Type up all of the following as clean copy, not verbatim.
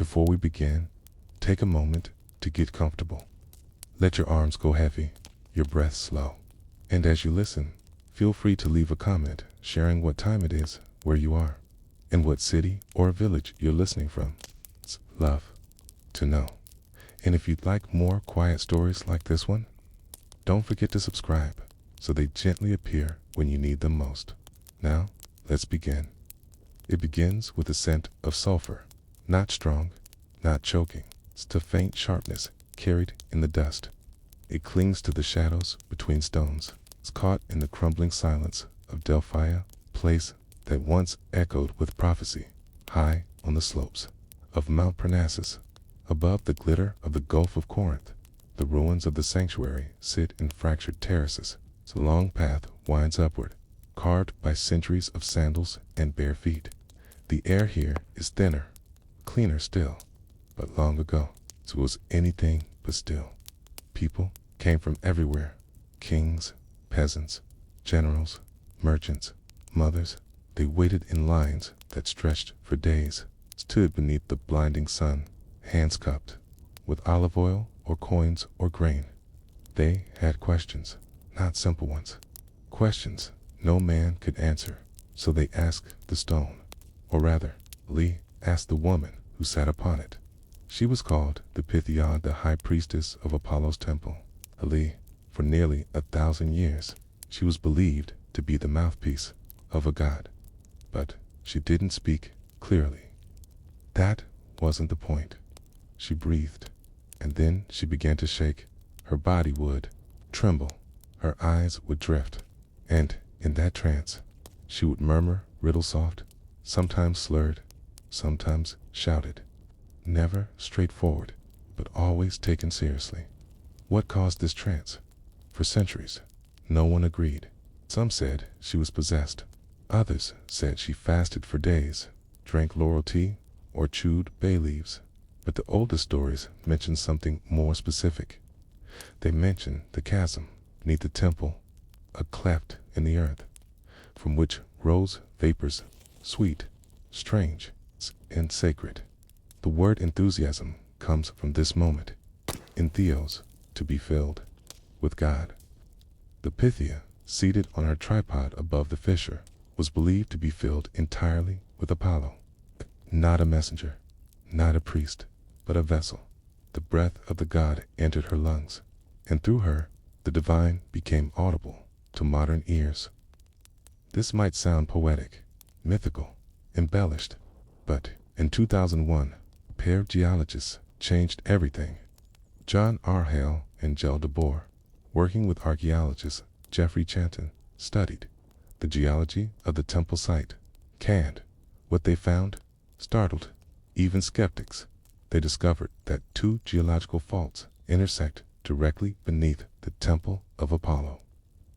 Before we begin, take a moment to get comfortable. Let your arms go heavy, your breath slow. And as you listen, feel free to leave a comment sharing what time it is, where you are, and what city or village you're listening from. It's love to know. And if you'd like more quiet stories like this one, don't forget to subscribe so they gently appear when you need them most. Now, let's begin. It begins with a scent of sulfur, not strong, not choking. It's a faint sharpness carried in the dust. It clings to the shadows between stones. It's caught in the crumbling silence of Delphi, a place that once echoed with prophecy, high on the slopes of Mount Parnassus. Above the glitter of the Gulf of Corinth, the ruins of the sanctuary sit in fractured terraces. Its long path winds upward, carved by centuries of sandals and bare feet. The air here is thinner, cleaner still, but long ago it was anything but still. People came from everywhere, kings, peasants, generals, merchants, mothers. They waited in lines that stretched for days, stood beneath the blinding sun, hands cupped, with olive oil or coins or grain. They had questions, not simple ones. Questions no man could answer, so they asked the stone. Or rather, Lee asked the woman who sat upon it. She was called the Pythia, the high priestess of Apollo's temple. Lee, for nearly 1,000 years, she was believed to be the mouthpiece of a god. But she didn't speak clearly. That wasn't the point. She breathed, and then she began to shake. Her body would tremble, her eyes would drift, and in that trance, she would murmur riddle soft, sometimes slurred, sometimes shouted. Never straightforward, but always taken seriously. What caused this trance? For centuries, no one agreed. Some said she was possessed. Others said she fasted for days, drank laurel tea, or chewed bay leaves. But the oldest stories mention something more specific. They mention the chasm beneath the temple, a cleft in the earth, from which rose vapors, sweet, strange, and sacred. The word enthusiasm comes from this moment, in theos, to be filled with God. The Pythia, seated on her tripod above the fissure, was believed to be filled entirely with Apollo. Not a messenger, not a priest, but a vessel. The breath of the god entered her lungs, and through her, the divine became audible to modern ears. This might sound poetic, mythical, embellished, but in 2001, a pair of geologists changed everything. John R. Hale and Jill DeBoer, working with archaeologist Jeffrey Chanton, studied the geology of the temple site. And what they found startled even skeptics. They discovered that two geological faults intersect directly beneath the temple of Apollo,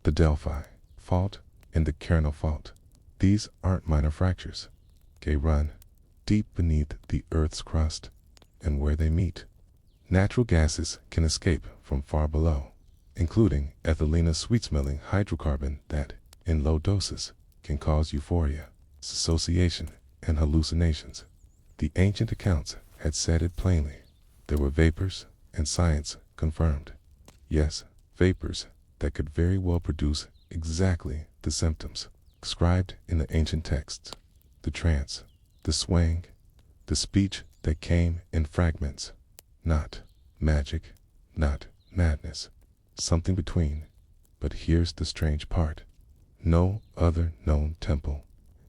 the Delphi fault and the Carnal fault. These aren't minor fractures. They run deep beneath the Earth's crust, and where they meet, natural gases can escape from far below, including ethylene, a sweet-smelling hydrocarbon that, in low doses, can cause euphoria, dissociation, and hallucinations. The ancient accounts had said it plainly. There were vapors, and science confirmed. Yes, vapors that could very well produce exactly the symptoms described in the ancient texts. The trance, the swaying, the speech that came in fragments. Not magic, not madness, something between. But here's the strange part. No other known temple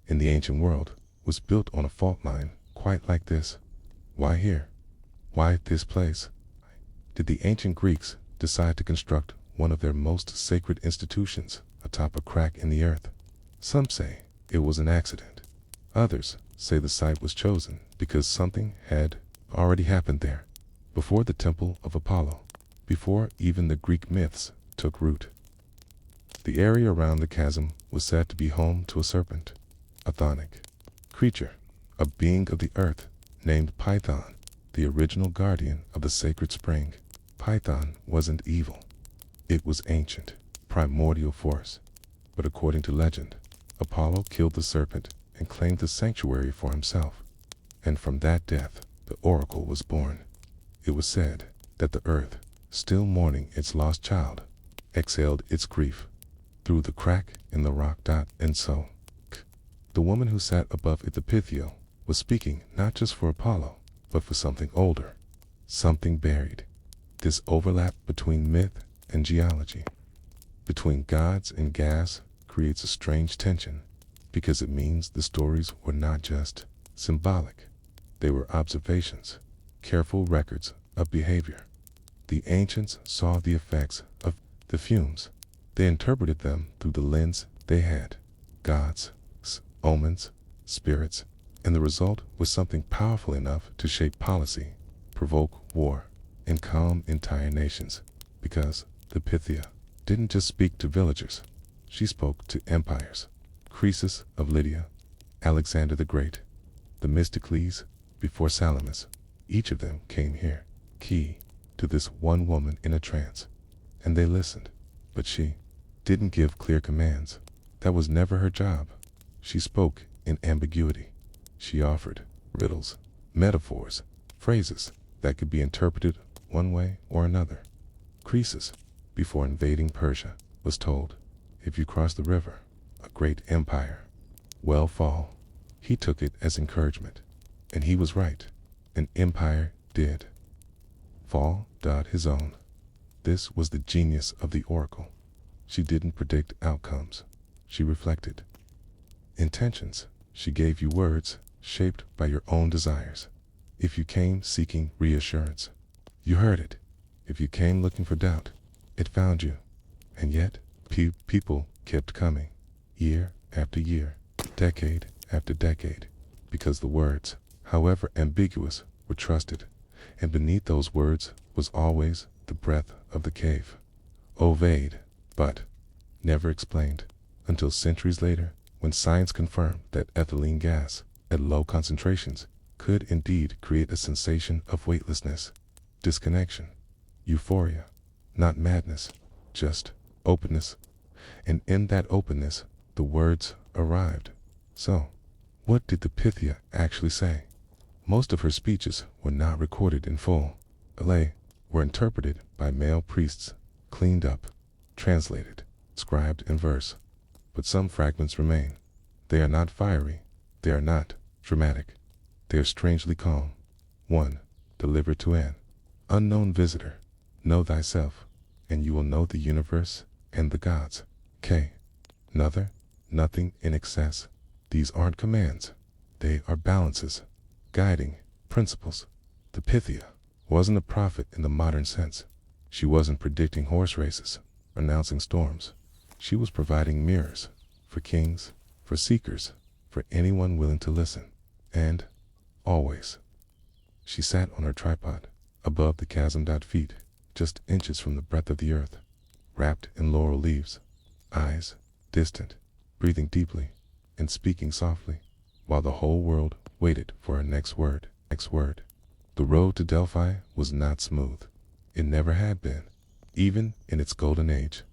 in the ancient world was built on a fault line quite like this. Why here? Why this place? Did the ancient Greeks decide to construct one of their most sacred institutions atop a crack in the earth? Some say it was an accident. Others say the site was chosen because something had already happened there, before the temple of Apollo, before even the Greek myths took root. The area around the chasm was said to be home to a serpent, a chthonic creature, a being of the earth named Python, the original guardian of the sacred spring. Python wasn't evil. It was ancient, primordial force. But according to legend, Apollo killed the serpent and claimed the sanctuary for himself. And from that death, the oracle was born. It was said that the earth, still mourning its lost child, exhaled its grief through the crack in the rock. And so, the woman who sat above it, the Pythia, was speaking not just for Apollo, but for something older, something buried. This overlap between myth and geology, between gods and gas, creates a strange tension, because it means the stories were not just symbolic. They were observations, careful records of behavior. The ancients saw the effects of the fumes. They interpreted them through the lens they had: gods, omens, spirits, and the result was something powerful enough to shape policy, provoke war, and calm entire nations. Because the Pythia didn't just speak to villagers, she spoke to empires. Croesus of Lydia, Alexander the Great, the Mysticles before Salamis, each of them came here, key to this one woman in a trance. And they listened, but she didn't give clear commands. That was never her job. She spoke in ambiguity. She offered riddles, metaphors, phrases that could be interpreted one way or another. Croesus, before invading Persia, was told, if you cross the river, a great empire will fall. He took it as encouragement, and he was right. An empire did fall. His own. This was the genius of the oracle. She didn't predict outcomes. She reflected intentions. She gave you words shaped by your own desires. If you came seeking reassurance, you heard it. If you came looking for doubt, it found you. And yet, people kept coming, year after year, decade after decade, because the words, however ambiguous, were trusted. And beneath those words was always the breath of the cave. Obeyed, but never explained, until centuries later, when science confirmed that ethylene gas, at low concentrations, could indeed create a sensation of weightlessness, disconnection, euphoria, not madness, just openness. And in that openness, the words arrived. So, what did the Pythia actually say? Most of her speeches were not recorded in full. They were interpreted by male priests, cleaned up, translated, scribed in verse. But some fragments remain. They are not fiery. They are not dramatic. They are strangely calm. One, delivered to an unknown visitor. Know thyself, and you will know the universe and the gods. Another, nothing in excess. These aren't commands. They are balances, guiding principles. The Pythia wasn't a prophet in the modern sense. She wasn't predicting horse races, announcing storms. She was providing mirrors for kings, for seekers, for anyone willing to listen. And, always, she sat on her tripod, above the chasm. Feet, just inches from the breadth of the earth, wrapped in laurel leaves, eyes distant, breathing deeply, and speaking softly, while the whole world waited for her next word. The road to Delphi was not smooth. It never had been, even in its golden age.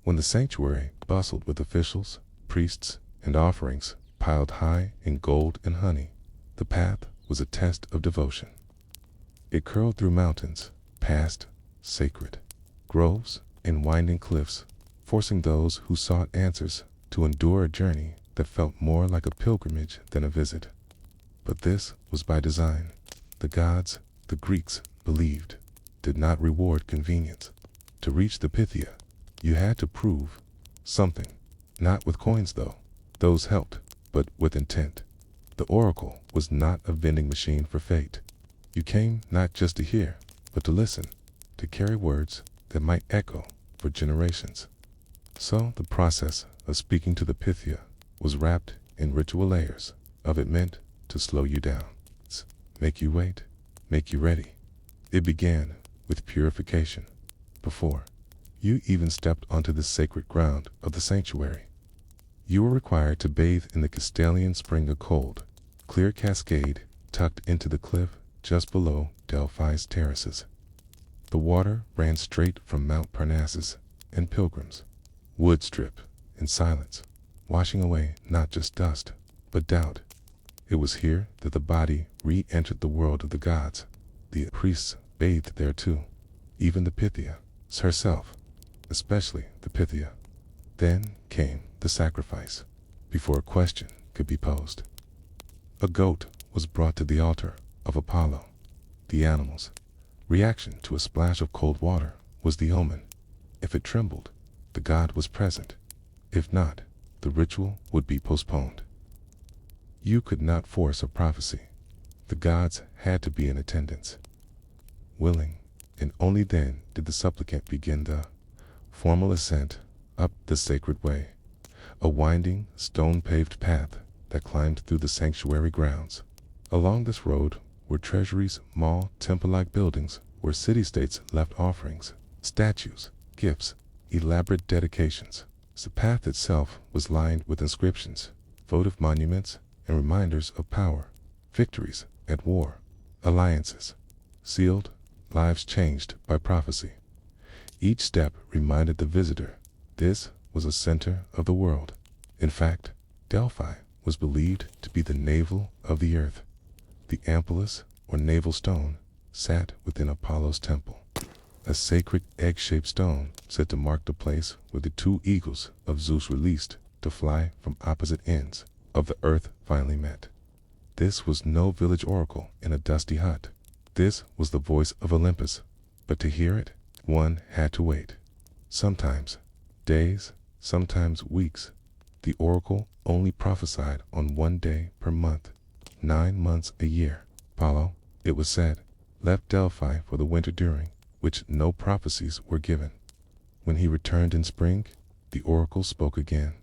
When the sanctuary bustled with officials, priests, and offerings piled high in gold and honey, the path was a test of devotion. It curled through mountains, past sacred groves and winding cliffs, forcing those who sought answers to endure a journey that felt more like a pilgrimage than a visit. But this was by design. The gods, the Greeks believed, did not reward convenience. To reach the Pythia, you had to prove something. Not with coins though. Those helped, but with intent. The oracle was not a vending machine for fate. You came not just to hear, but to listen, to carry words that might echo for generations. So the process of speaking to the Pythia was wrapped in ritual layers. Of it meant to slow you down, make you wait, make you ready. It began with purification. Before you even stepped onto the sacred ground of the sanctuary, you were required to bathe in the Castalian spring, a cold, clear cascade tucked into the cliff just below Delphi's terraces. The water ran straight from Mount Parnassus, and pilgrims would strip in silence, washing away not just dust, but doubt. It was here that the body re-entered the world of the gods. The priests bathed there too, even the Pythia herself, especially the Pythia. Then came the sacrifice. Before a question could be posed, a goat was brought to the altar of Apollo. The animal's reaction to a splash of cold water was the omen. If it trembled, the god was present. If not, the ritual would be postponed. You could not force a prophecy. The gods had to be in attendance, willing, and only then did the supplicant begin the formal ascent up the sacred way, a winding, stone-paved path that climbed through the sanctuary grounds. Along this road were treasuries, mall, temple-like buildings where city-states left offerings, statues, gifts, elaborate dedications. The path itself was lined with inscriptions, votive monuments, and reminders of power, victories at war, alliances sealed, lives changed by prophecy. Each step reminded the visitor this was a center of the world. In fact, Delphi was believed to be the navel of the earth. The ampullus, or navel stone, sat within Apollo's temple, a sacred egg-shaped stone said to mark the place where the two eagles of Zeus released to fly from opposite ends of the earth finally met. This was no village oracle in a dusty hut. This was the voice of Olympus, but to hear it, one had to wait. Sometimes days, sometimes weeks. The oracle only prophesied on one day per month, 9 months a year. Apollo, it was said, left Delphi for the winter during which no prophecies were given. When he returned in spring, the oracle spoke again.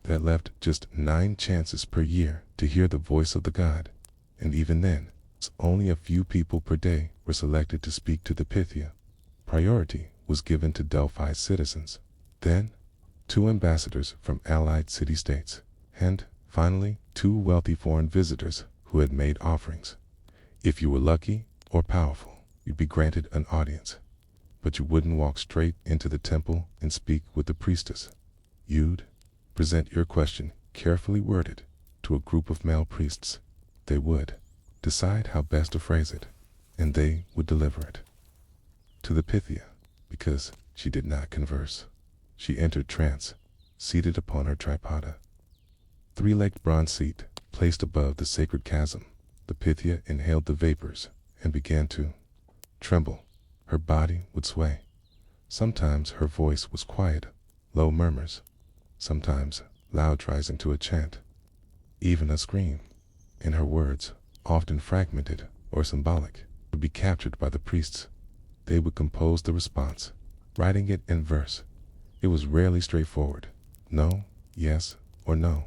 That left just 9 chances per year to hear the voice of the god, and even then, only a few people per day were selected to speak to the Pythia. Priority was given to Delphi's citizens, then 2 ambassadors from allied city-states, and, finally, 2 wealthy foreign visitors who had made offerings. If you were lucky or powerful, you'd be granted an audience, but you wouldn't walk straight into the temple and speak with the priestess. You'd present your question carefully worded to a group of male priests. They would decide how best to phrase it, and they would deliver it to the Pythia. Because she did not converse, she entered trance, seated upon her tripoda, 3-legged bronze seat placed above the sacred chasm. The Pythia inhaled the vapors and began to tremble. Her body would sway. Sometimes her voice was quiet, low murmurs, sometimes loud, rising to a chant, even a scream. And her words, often fragmented or symbolic, would be captured by the priests. They would compose the response, writing it in verse. It was rarely straightforward, no, yes, or no.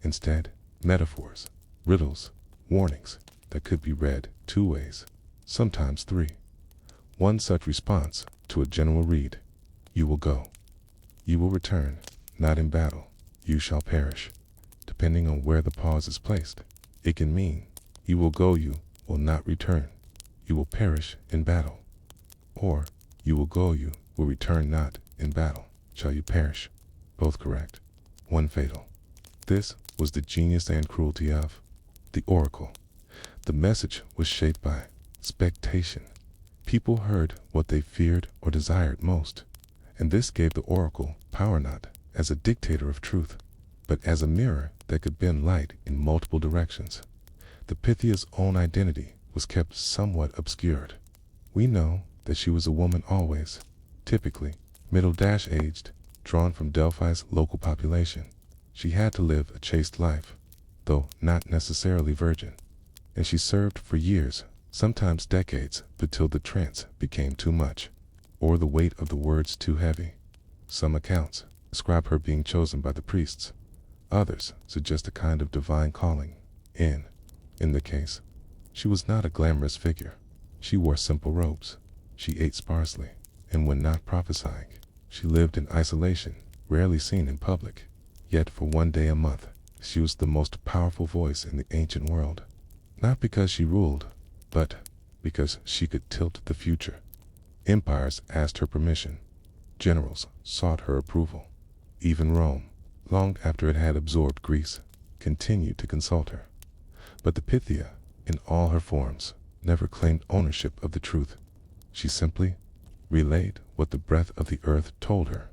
Instead, metaphors, riddles, warnings that could be read 2 ways, sometimes 3. One such response to a general read: you will go. You will return, not in battle. You shall perish. Depending on where the pause is placed, it can mean you will go, you will not return. You will perish in battle. Or you will go, you will return not in battle. Shall you perish? Both correct. One fatal. This was the genius and cruelty of the oracle. The message was shaped by expectation. People heard what they feared or desired most, and this gave the oracle power not as a dictator of truth, but as a mirror that could bend light in multiple directions. The Pythia's own identity was kept somewhat obscured. We know that she was a woman always, typically middle-aged, drawn from Delphi's local population. She had to live a chaste life, though not necessarily virgin, and she served for years, sometimes decades, until the trance became too much, or the weight of the words too heavy. Some accounts describe her being chosen by the priests. Others suggest a kind of divine calling. In the case, she was not a glamorous figure. She wore simple robes. She ate sparsely, and when not prophesying, she lived in isolation, rarely seen in public. Yet for one day a month, she was the most powerful voice in the ancient world. Not because she ruled, but because she could tilt the future. Empires asked her permission. Generals sought her approval. Even Rome, long after it had absorbed Greece, continued to consult her. But the Pythia, in all her forms, never claimed ownership of the truth. She simply relayed what the breath of the earth told her,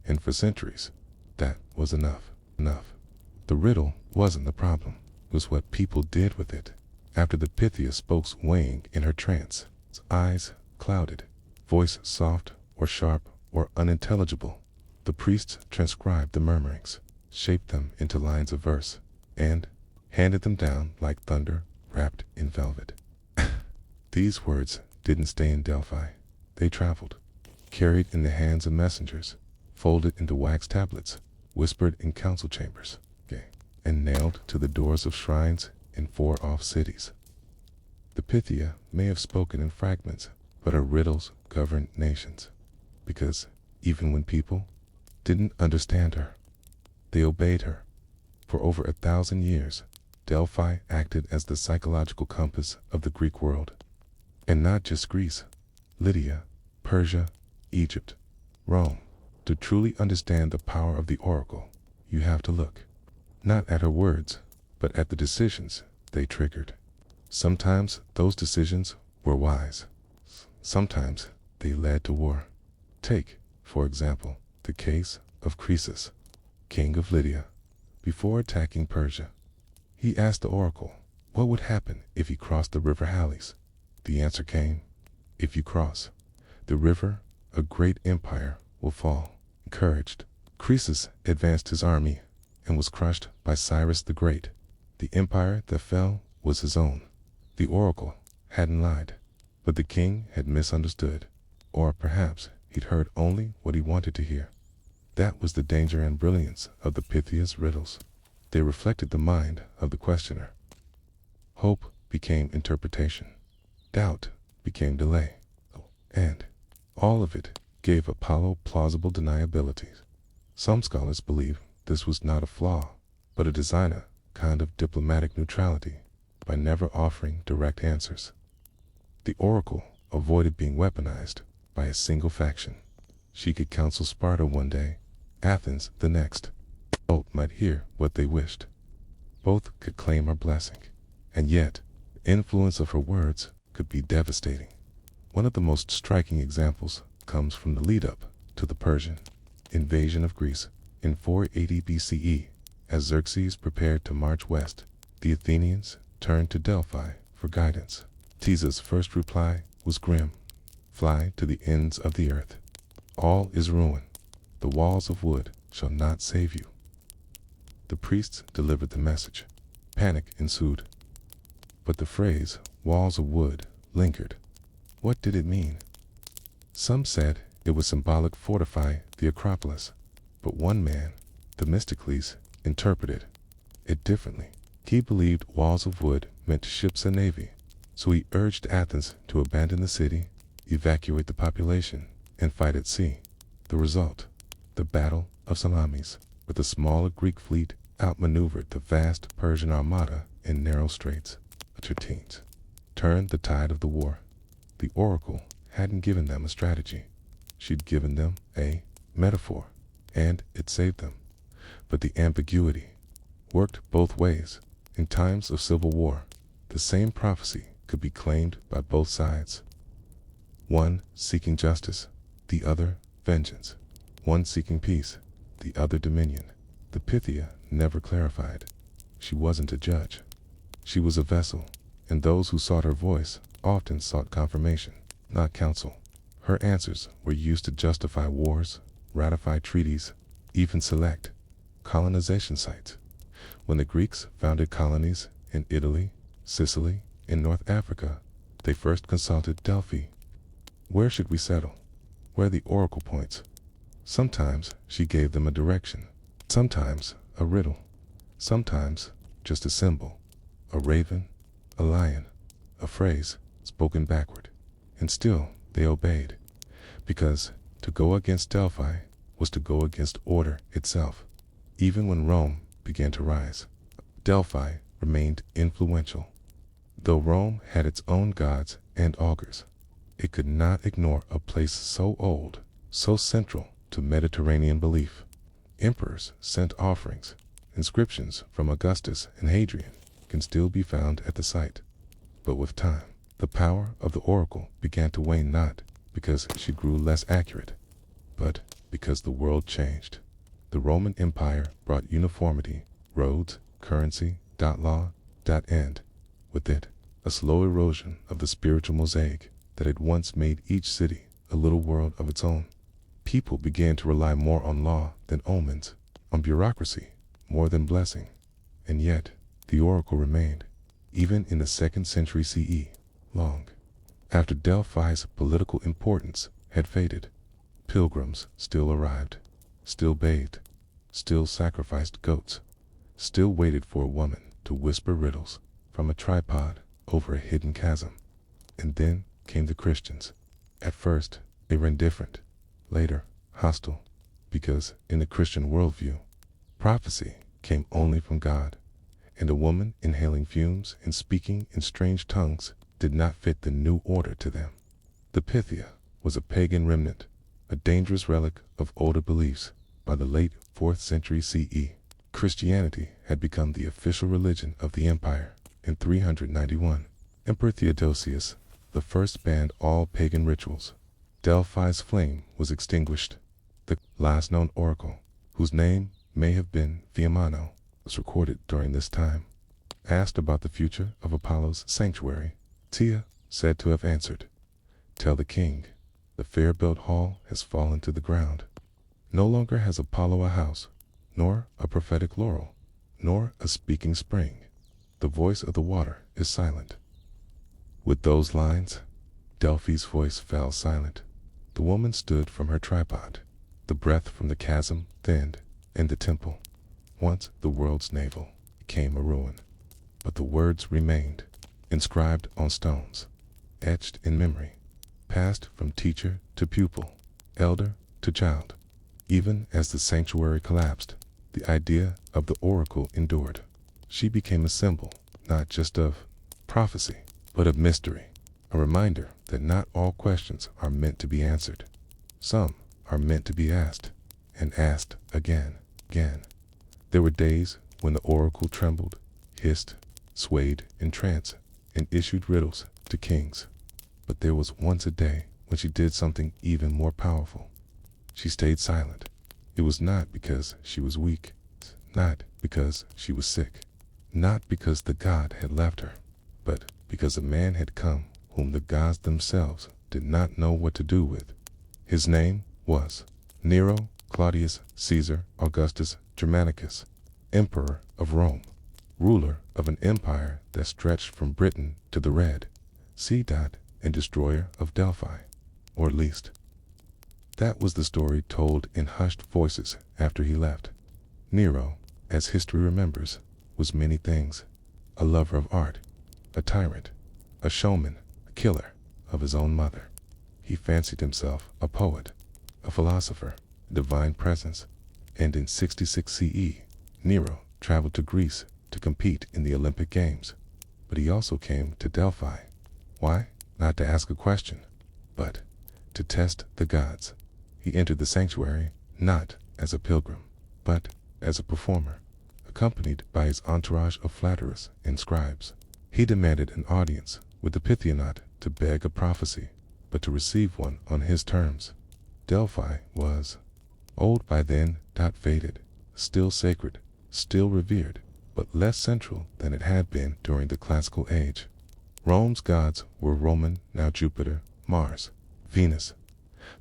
and for centuries, that was enough. The riddle wasn't the problem, it was what people did with it. After the Pythia spoke, swaying in her trance, eyes clouded, voice soft or sharp or unintelligible, the priests transcribed the murmurings, shaped them into lines of verse, and handed them down like thunder wrapped in velvet. These words didn't stay in Delphi. They traveled, carried in the hands of messengers, folded into wax tablets, whispered in council chambers, and nailed to the doors of shrines in far-off cities. The Pythia may have spoken in fragments, but her riddles governed nations, because even when people didn't understand her, they obeyed her. For over 1,000 years, Delphi acted as the psychological compass of the Greek world. And not just Greece, Lydia, Persia, Egypt, Rome. To truly understand the power of the oracle, you have to look, not at her words, but at the decisions they triggered. Sometimes those decisions were wise. Sometimes they led to war. Take, for example, the case of Croesus, king of Lydia. Before attacking Persia, he asked the oracle, what would happen if he crossed the river Halys? The answer came, if you cross the river, a great empire will fall. Encouraged, Croesus advanced his army and was crushed by Cyrus the Great. The empire that fell was his own. The oracle hadn't lied, but the king had misunderstood, or perhaps he'd heard only what he wanted to hear. That was the danger and brilliance of the Pythia's riddles. They reflected the mind of the questioner. Hope became interpretation. Doubt became delay. And all of it gave Apollo plausible deniability. Some scholars believe this was not a flaw, but a designer kind of diplomatic neutrality by never offering direct answers. The oracle avoided being weaponized by a single faction. She could counsel Sparta one day, Athens the next. Both might hear what they wished. Both could claim her blessing. And yet, the influence of her words could be devastating. One of the most striking examples comes from the lead-up to the Persian invasion of Greece in 480 BCE. As Xerxes prepared to march west, the Athenians turned to Delphi for guidance. Caesar's first reply was grim. Fly to the ends of the earth. All is ruin. The walls of wood shall not save you. The priests delivered the message. Panic ensued. But the phrase, walls of wood, lingered. What did it mean? Some said it was symbolic to fortify the Acropolis, but one man, Themistocles, interpreted it differently. He believed walls of wood meant ships and navy, so he urged Athens to abandon the city, evacuate the population, and fight at sea. The result, the Battle of Salamis, with the smaller Greek fleet outmaneuvered the vast Persian armada in narrow straits. Achaeans turned the tide of the war. The oracle hadn't given them a strategy. She'd given them a metaphor, and it saved them. But the ambiguity worked both ways. In times of civil war, the same prophecy could be claimed by both sides. One seeking justice, the other vengeance. One seeking peace, the other dominion. The Pythia never clarified. She wasn't a judge. She was a vessel, and those who sought her voice often sought confirmation, not counsel. Her answers were used to justify wars, ratify treaties, even select colonization sites. When the Greeks founded colonies in Italy, Sicily, and North Africa, they first consulted Delphi. Where should we settle? Where the oracle points. Sometimes she gave them a direction, sometimes a riddle, sometimes just a symbol, a raven, a lion, a phrase spoken backward. And still they obeyed, because to go against Delphi was to go against order itself. Even when Rome began to rise, Delphi remained influential. Though Rome had its own gods and augurs, it could not ignore a place so old, so central to Mediterranean belief. Emperors sent offerings, inscriptions from Augustus and Hadrian, can still be found at the site. But with time, the power of the oracle began to wane, not because she grew less accurate, but because the world changed. The Roman Empire brought uniformity, roads, currency, law, end. With it, a slow erosion of the spiritual mosaic that had once made each city a little world of its own. People began to rely more on law than omens, on bureaucracy more than blessing. And yet, the oracle remained, even in the 2nd century CE, long after Delphi's political importance had faded. Pilgrims still arrived, still bathed, still sacrificed goats, still waited for a woman to whisper riddles from a tripod over a hidden chasm. And then came the Christians. At first, they were indifferent, later, hostile, because in the Christian worldview, prophecy came only from God, and a woman inhaling fumes and speaking in strange tongues did not fit the new order to them. The Pythia was a pagan remnant, a dangerous relic of older beliefs. By the late 4th century CE, Christianity had become the official religion of the empire. In 391, Emperor Theodosius I banned all pagan rituals. Delphi's flame was extinguished. The last known oracle, whose name may have been Fiamano, was recorded during this time. Asked about the future of Apollo's sanctuary, Tia said to have answered, "Tell the king, the fair-built hall has fallen to the ground. No longer has Apollo a house, nor a prophetic laurel, nor a speaking spring. The voice of the water is silent." With those lines, Delphi's voice fell silent. The woman stood from her tripod. The breath from the chasm thinned, and the temple, once the world's navel, became a ruin. But the words remained, inscribed on stones, etched in memory, passed from teacher to pupil, elder to child. Even as the sanctuary collapsed, the idea of the oracle endured. She became a symbol, not just of prophecy, but of mystery, a reminder that not all questions are meant to be answered. Some are meant to be asked, and asked again. There were days when the oracle trembled, hissed, swayed in trance, and issued riddles to kings. But there was once a day when she did something even more powerful. She stayed silent. It was not because she was weak, not because she was sick, not because the god had left her, but because a man had come whom the gods themselves did not know what to do with. His name was Nero Claudius Caesar Augustus Germanicus, Emperor of Rome, ruler of an empire that stretched from Britain to the Red Sea, and destroyer of Delphi, or at least, that was the story told in hushed voices after he left. Nero, as history remembers, was many things: a lover of art, a tyrant, a showman, a killer of his own mother. He fancied himself a poet, a philosopher, a divine presence, and in 66 CE, Nero traveled to Greece to compete in the Olympic Games. But he also came to Delphi. Why? Not to ask a question, but to test the gods. He entered the sanctuary not as a pilgrim, but as a performer, accompanied by his entourage of flatterers and scribes. He demanded an audience with the Pythia, not to beg a prophecy, but to receive one on his terms. Delphi was old by then, faded, still sacred, still revered, but less central than it had been during the classical age. Rome's gods were Roman, now Jupiter, Mars, Venus.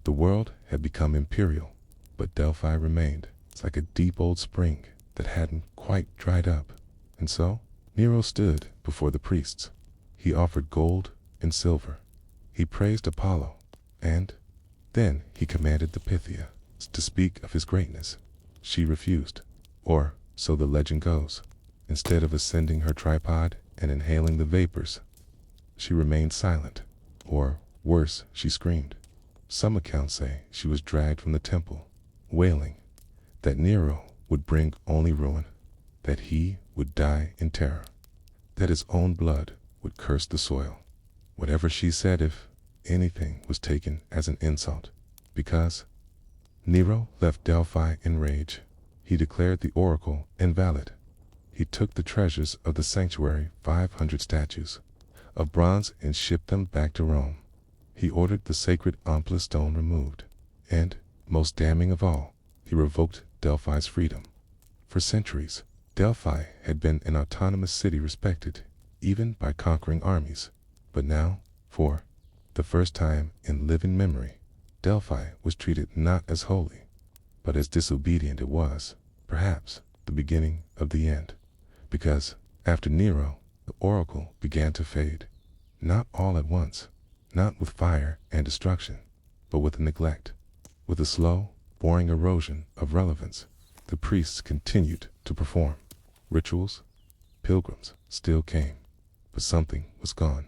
The world had become imperial, but Delphi remained. It's like a deep old spring that hadn't quite dried up. And so, Nero stood before the priests. He offered gold and silver. He praised Apollo, and then he commanded the Pythia to speak of his greatness. She refused, or so the legend goes. Instead of ascending her tripod and inhaling the vapors, she remained silent, or worse, she screamed. Some accounts say she was dragged from the temple, wailing that Nero would bring only ruin, that he would die in terror, that his own blood would curse the soil. Whatever she said, if anything, was taken as an insult, because Nero left Delphi in rage. He declared the oracle invalid. he took the treasures of the sanctuary, 500 statues of bronze, and shipped them back to Rome. He ordered the sacred Omplis stone removed, and, most damning of all, he revoked Delphi's freedom. For centuries, Delphi had been an autonomous city respected, even by conquering armies. But now, for the first time in living memory, Delphi was treated not as holy, but as disobedient. It was, perhaps, the beginning of the end. Because, after Nero, the oracle began to fade. Not all at once, not with fire and destruction, but with neglect. With a slow, boring erosion of relevance, the priests continued to perform rituals. Pilgrims still came, but something was gone.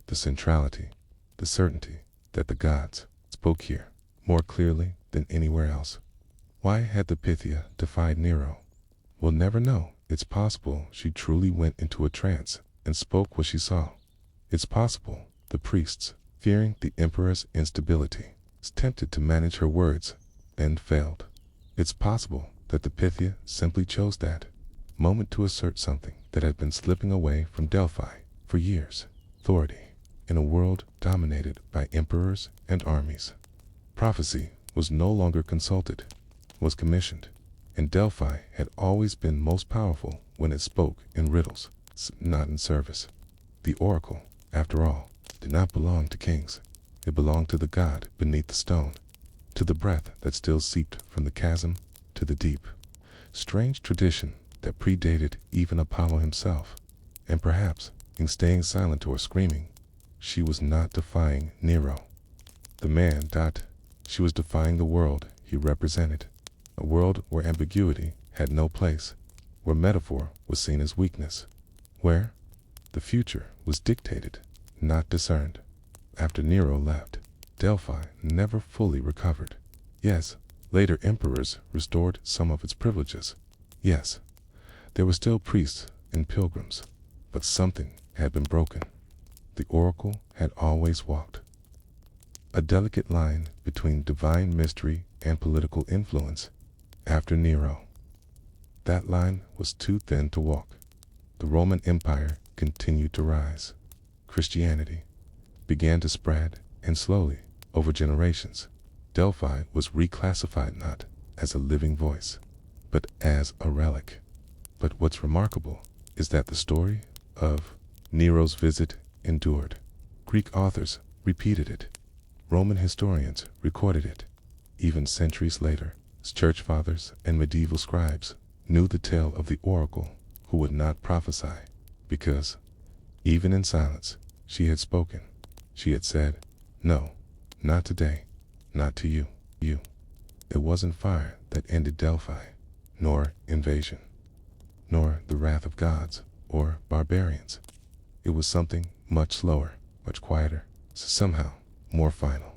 The centrality, the certainty that the gods spoke here more clearly than anywhere else. Why had the Pythia defied Nero? We'll never know. It's possible she truly went into a trance and spoke what she saw. It's possible the priests, fearing the emperor's instability, attempted to manage her words and failed. It's possible that the Pythia simply chose that moment to assert something that had been slipping away from Delphi for years: authority in a world dominated by emperors and armies. Prophecy was no longer consulted, was commissioned, and Delphi had always been most powerful when it spoke in riddles, not in service. The oracle, after all, did not belong to kings. It belonged to the god beneath the stone, to the breath that still seeped from the chasm, to the deep, strange tradition that predated even Apollo himself. And perhaps, in staying silent or screaming, she was not defying Nero, the man. She was defying the world he represented, a world where ambiguity had no place, where metaphor was seen as weakness, where the future was dictated, not discerned. After Nero left, Delphi never fully recovered. Yes, later emperors restored some of its privileges. Yes, there were still priests and pilgrims, but something had been broken. The oracle had always walked a delicate line between divine mystery and political influence. After Nero, that line was too thin to walk. The Roman Empire continued to rise. Christianity began to spread, and slowly, over generations, Delphi was reclassified not as a living voice, but as a relic. But what's remarkable is that the story of Nero's visit endured. Greek authors repeated it. Roman historians recorded it. Even centuries later, church fathers and medieval scribes knew the tale of the oracle who would not prophesy, because, even in silence, she had spoken. She had said, "No, not today, not to you, you." It wasn't fire that ended Delphi, nor invasion, nor the wrath of gods or barbarians. It was something much slower, much quieter, somehow more final.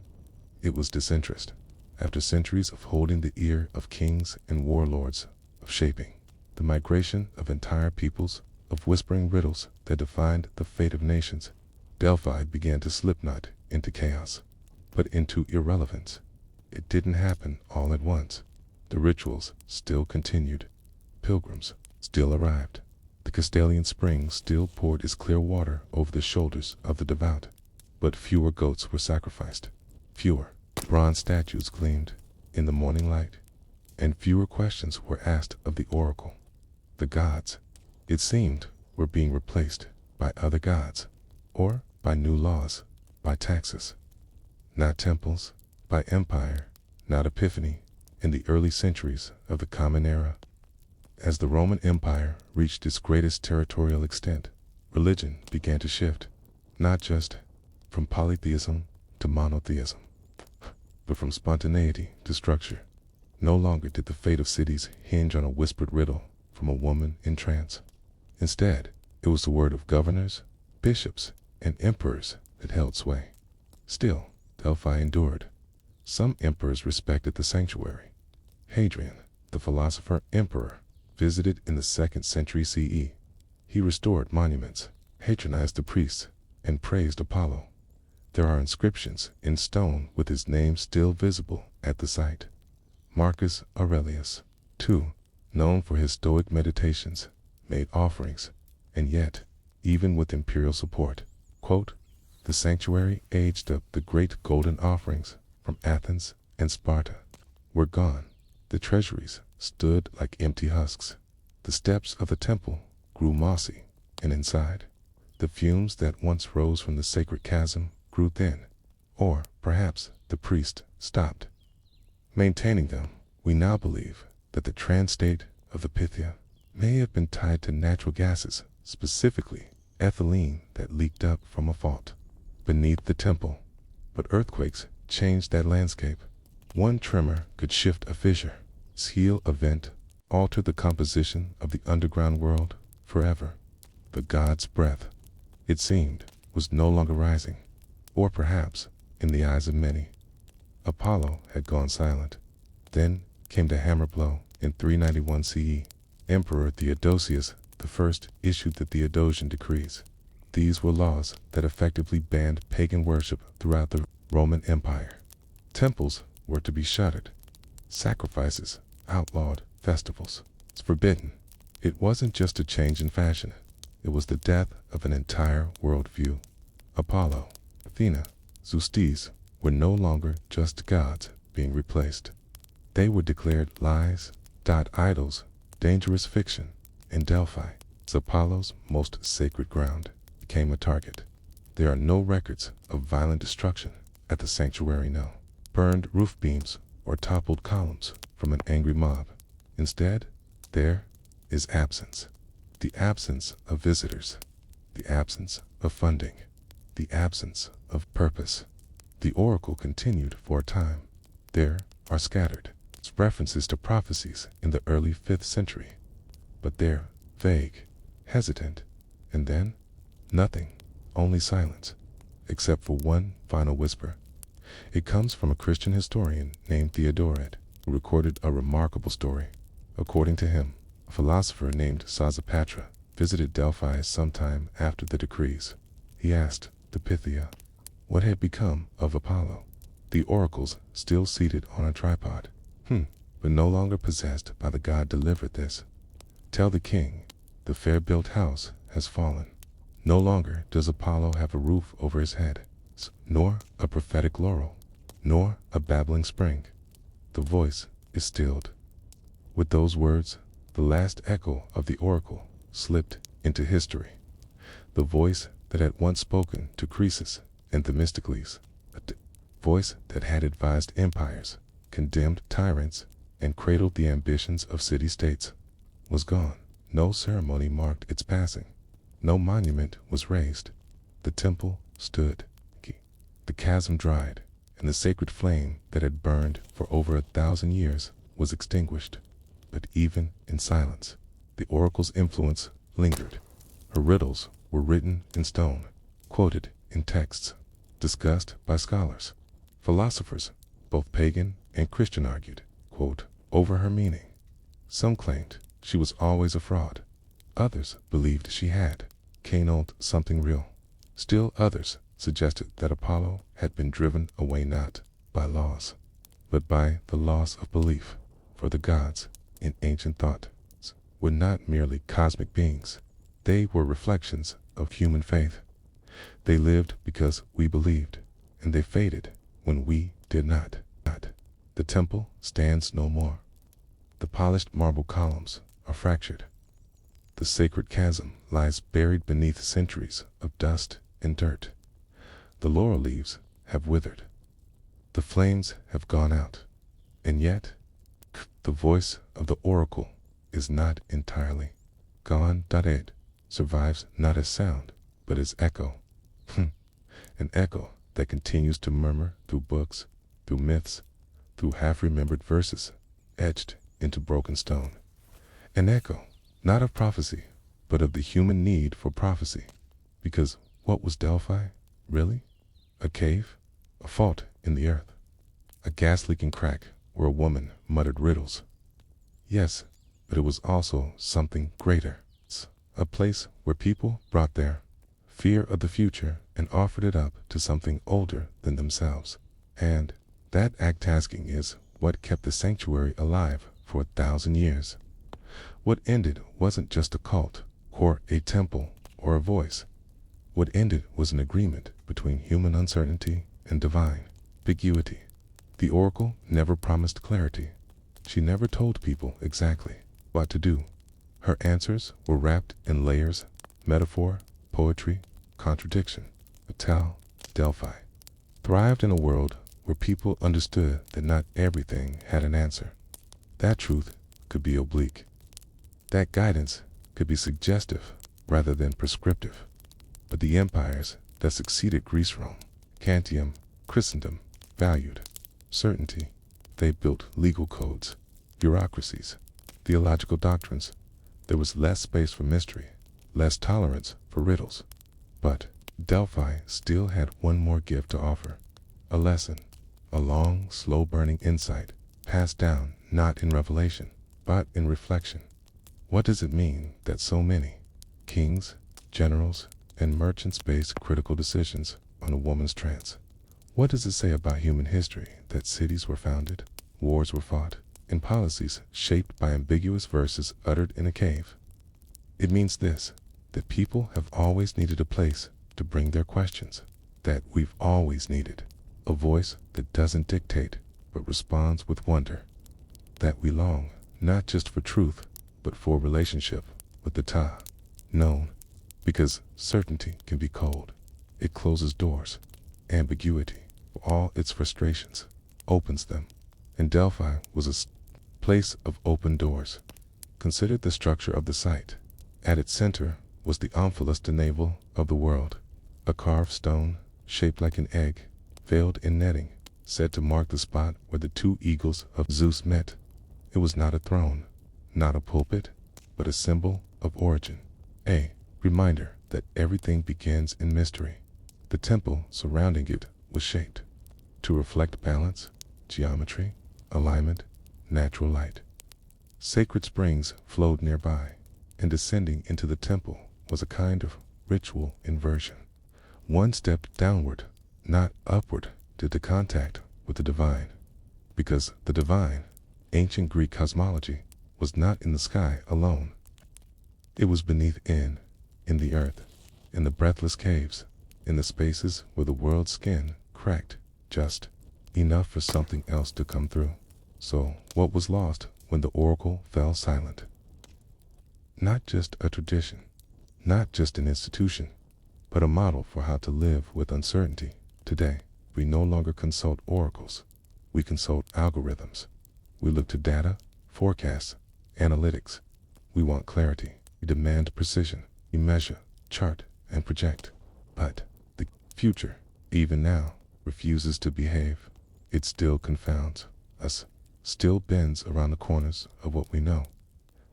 It was disinterest. After centuries of holding the ear of kings and warlords, of shaping the migration of entire peoples, of whispering riddles that defined the fate of nations, Delphi began to slip not into chaos, but into irrelevance. It didn't happen all at once. The rituals still continued. Pilgrims still arrived. The Castalian spring still poured its clear water over the shoulders of the devout. But fewer goats were sacrificed. Fewer bronze statues gleamed in the morning light, and fewer questions were asked of the oracle. The gods, it seemed, were being replaced by other gods, or by new laws, by taxes. Not temples, by empire, not epiphany. In the early centuries of the Common Era, as the Roman Empire reached its greatest territorial extent, religion began to shift, not just from polytheism to monotheism, but from spontaneity to structure. No longer did the fate of cities hinge on a whispered riddle from a woman in trance. Instead, it was the word of governors, bishops, and emperors that held sway. Still, Delphi endured. Some emperors respected the sanctuary. Hadrian, the philosopher emperor, visited in the 2nd century CE. He restored monuments, patronized the priests, and praised Apollo. There are inscriptions in stone with his name still visible at the site. Marcus Aurelius, too, known for his stoic meditations, made offerings, and yet, even with imperial support, quote, the sanctuary aged up. The great golden offerings from Athens and Sparta were gone. The treasuries stood like empty husks. The steps of the temple grew mossy, and inside, the fumes that once rose from the sacred chasm grew thin. Or perhaps the priest stopped maintaining them. We now believe that the trance state of the Pythia may have been tied to natural gases, specifically ethylene that leaked up from a fault beneath the temple. But earthquakes changed that landscape. One tremor could shift a fissure, seal a vent, alter the composition of the underground world forever. The god's breath, it seemed, was no longer rising. Or perhaps, in the eyes of many, Apollo had gone silent. Then came the hammer blow in 391 CE. Emperor Theodosius I issued the Theodosian decrees. These were laws that effectively banned pagan worship throughout the Roman Empire. Temples were to be shuttered, sacrifices outlawed, festivals forbidden. It wasn't just a change in fashion, it was the death of an entire worldview. Apollo, Athena, Zeus were no longer just gods being replaced. They were declared lies, idols, dangerous fiction, and Delphi, Apollo's most sacred ground, became a target. There are no records of violent destruction at the sanctuary, no burned roof beams or toppled columns from an angry mob. Instead, there is absence. The absence of visitors, the absence of funding, the absence of purpose. The oracle continued for a time. There are scattered references to prophecies in the early 5th century, but they're vague, hesitant, and then nothing, only silence, except for one final whisper. It comes from a Christian historian named Theodoret, who recorded a remarkable story. According to him, a philosopher named Sosipatra visited Delphi sometime after the decrees. He asked the Pythia what had become of Apollo. The oracles still seated on a tripod, but no longer possessed by the god delivered this. Tell the king, the fair-built house has fallen. No longer does Apollo have a roof over his head, nor a prophetic laurel, nor a babbling spring. The voice is stilled. With those words, the last echo of the oracle slipped into history. The voice that had once spoken to Croesus and Themistocles, a voice that had advised empires, condemned tyrants, and cradled the ambitions of city-states, was gone. No ceremony marked its passing. No monument was raised. The temple stood. The chasm dried, and the sacred flame that had burned for over 1,000 years was extinguished. But even in silence, the oracle's influence lingered. Her riddles were written in stone, quoted in texts, discussed by scholars. Philosophers, both pagan and Christian, argued, quote, over her meaning. Some claimed she was always a fraud. Others believed she had channeled something real. Still others suggested that Apollo had been driven away not by laws, but by the loss of belief. For the gods in ancient thought were not merely cosmic beings. They were reflections of human faith. They lived because we believed, and they faded when we did not. The temple stands no more. The polished marble columns are fractured. The sacred chasm lies buried beneath centuries of dust and dirt. The laurel leaves have withered. The flames have gone out. And yet, the voice of the oracle is not entirely gone. It survives not as sound, but as echo. An echo that continues to murmur through books, through myths, through half-remembered verses, etched into broken stone. An echo, not of prophecy, but of the human need for prophecy. Because what was Delphi, really? A cave? A fault in the earth? A gas-leaking crack where a woman muttered riddles? Yes, but it was also something greater. A place where people brought their fear of the future and offered it up to something older than themselves. And that act tasking is what kept the sanctuary alive for 1,000 years. What ended wasn't just a cult, or a temple, or a voice. What ended was an agreement between human uncertainty and divine ambiguity. The oracle never promised clarity. She never told people exactly what to do. Her answers were wrapped in layers, metaphor, poetry, contradiction. Delphi thrived in a world where people understood that not everything had an answer. That truth could be oblique. That guidance could be suggestive rather than prescriptive. But the empires that succeeded Greece, Rome, Cantium, Christendom valued certainty. They built legal codes, bureaucracies, theological doctrines. There was less space for mystery, less tolerance for riddles. But Delphi still had one more gift to offer. A lesson, a long, slow-burning insight, passed down not in revelation, but in reflection. What does it mean that so many kings, generals, and merchants base critical decisions on a woman's trance? What does it say about human history that cities were founded, wars were fought, and policies shaped by ambiguous verses uttered in a cave? It means this, that people have always needed a place to bring their questions, that we've always needed a voice that doesn't dictate but responds with wonder, that we long not just for truth but for relationship with the known, because certainty can be cold. It closes doors. Ambiguity, for all its frustrations, opens them. And Delphi was a place of open doors. Consider the structure of the site. At its center was the omphalos, the navel of the world, a carved stone shaped like an egg, veiled in netting, said to mark the spot where the two eagles of Zeus met. It was not a throne, not a pulpit, but a symbol of origin, a reminder that everything begins in mystery. The temple surrounding it was shaped to reflect balance, geometry, alignment, natural light. Sacred springs flowed nearby, and descending into the temple was a kind of ritual inversion. One step downward, not upward, to the contact with the divine. Because the divine, ancient Greek cosmology, was not in the sky alone. It was beneath, in the earth, in the breathless caves, in the spaces where the world's skin cracked just enough for something else to come through. So what was lost when the oracle fell silent? Not just a tradition, not just an institution, but a model for how to live with uncertainty. Today, we no longer consult oracles. We consult algorithms. We look to data, forecasts, analytics. We want clarity. We demand precision. We measure, chart, and project. But the future, even now, refuses to behave. It still confounds us, still bends around the corners of what we know,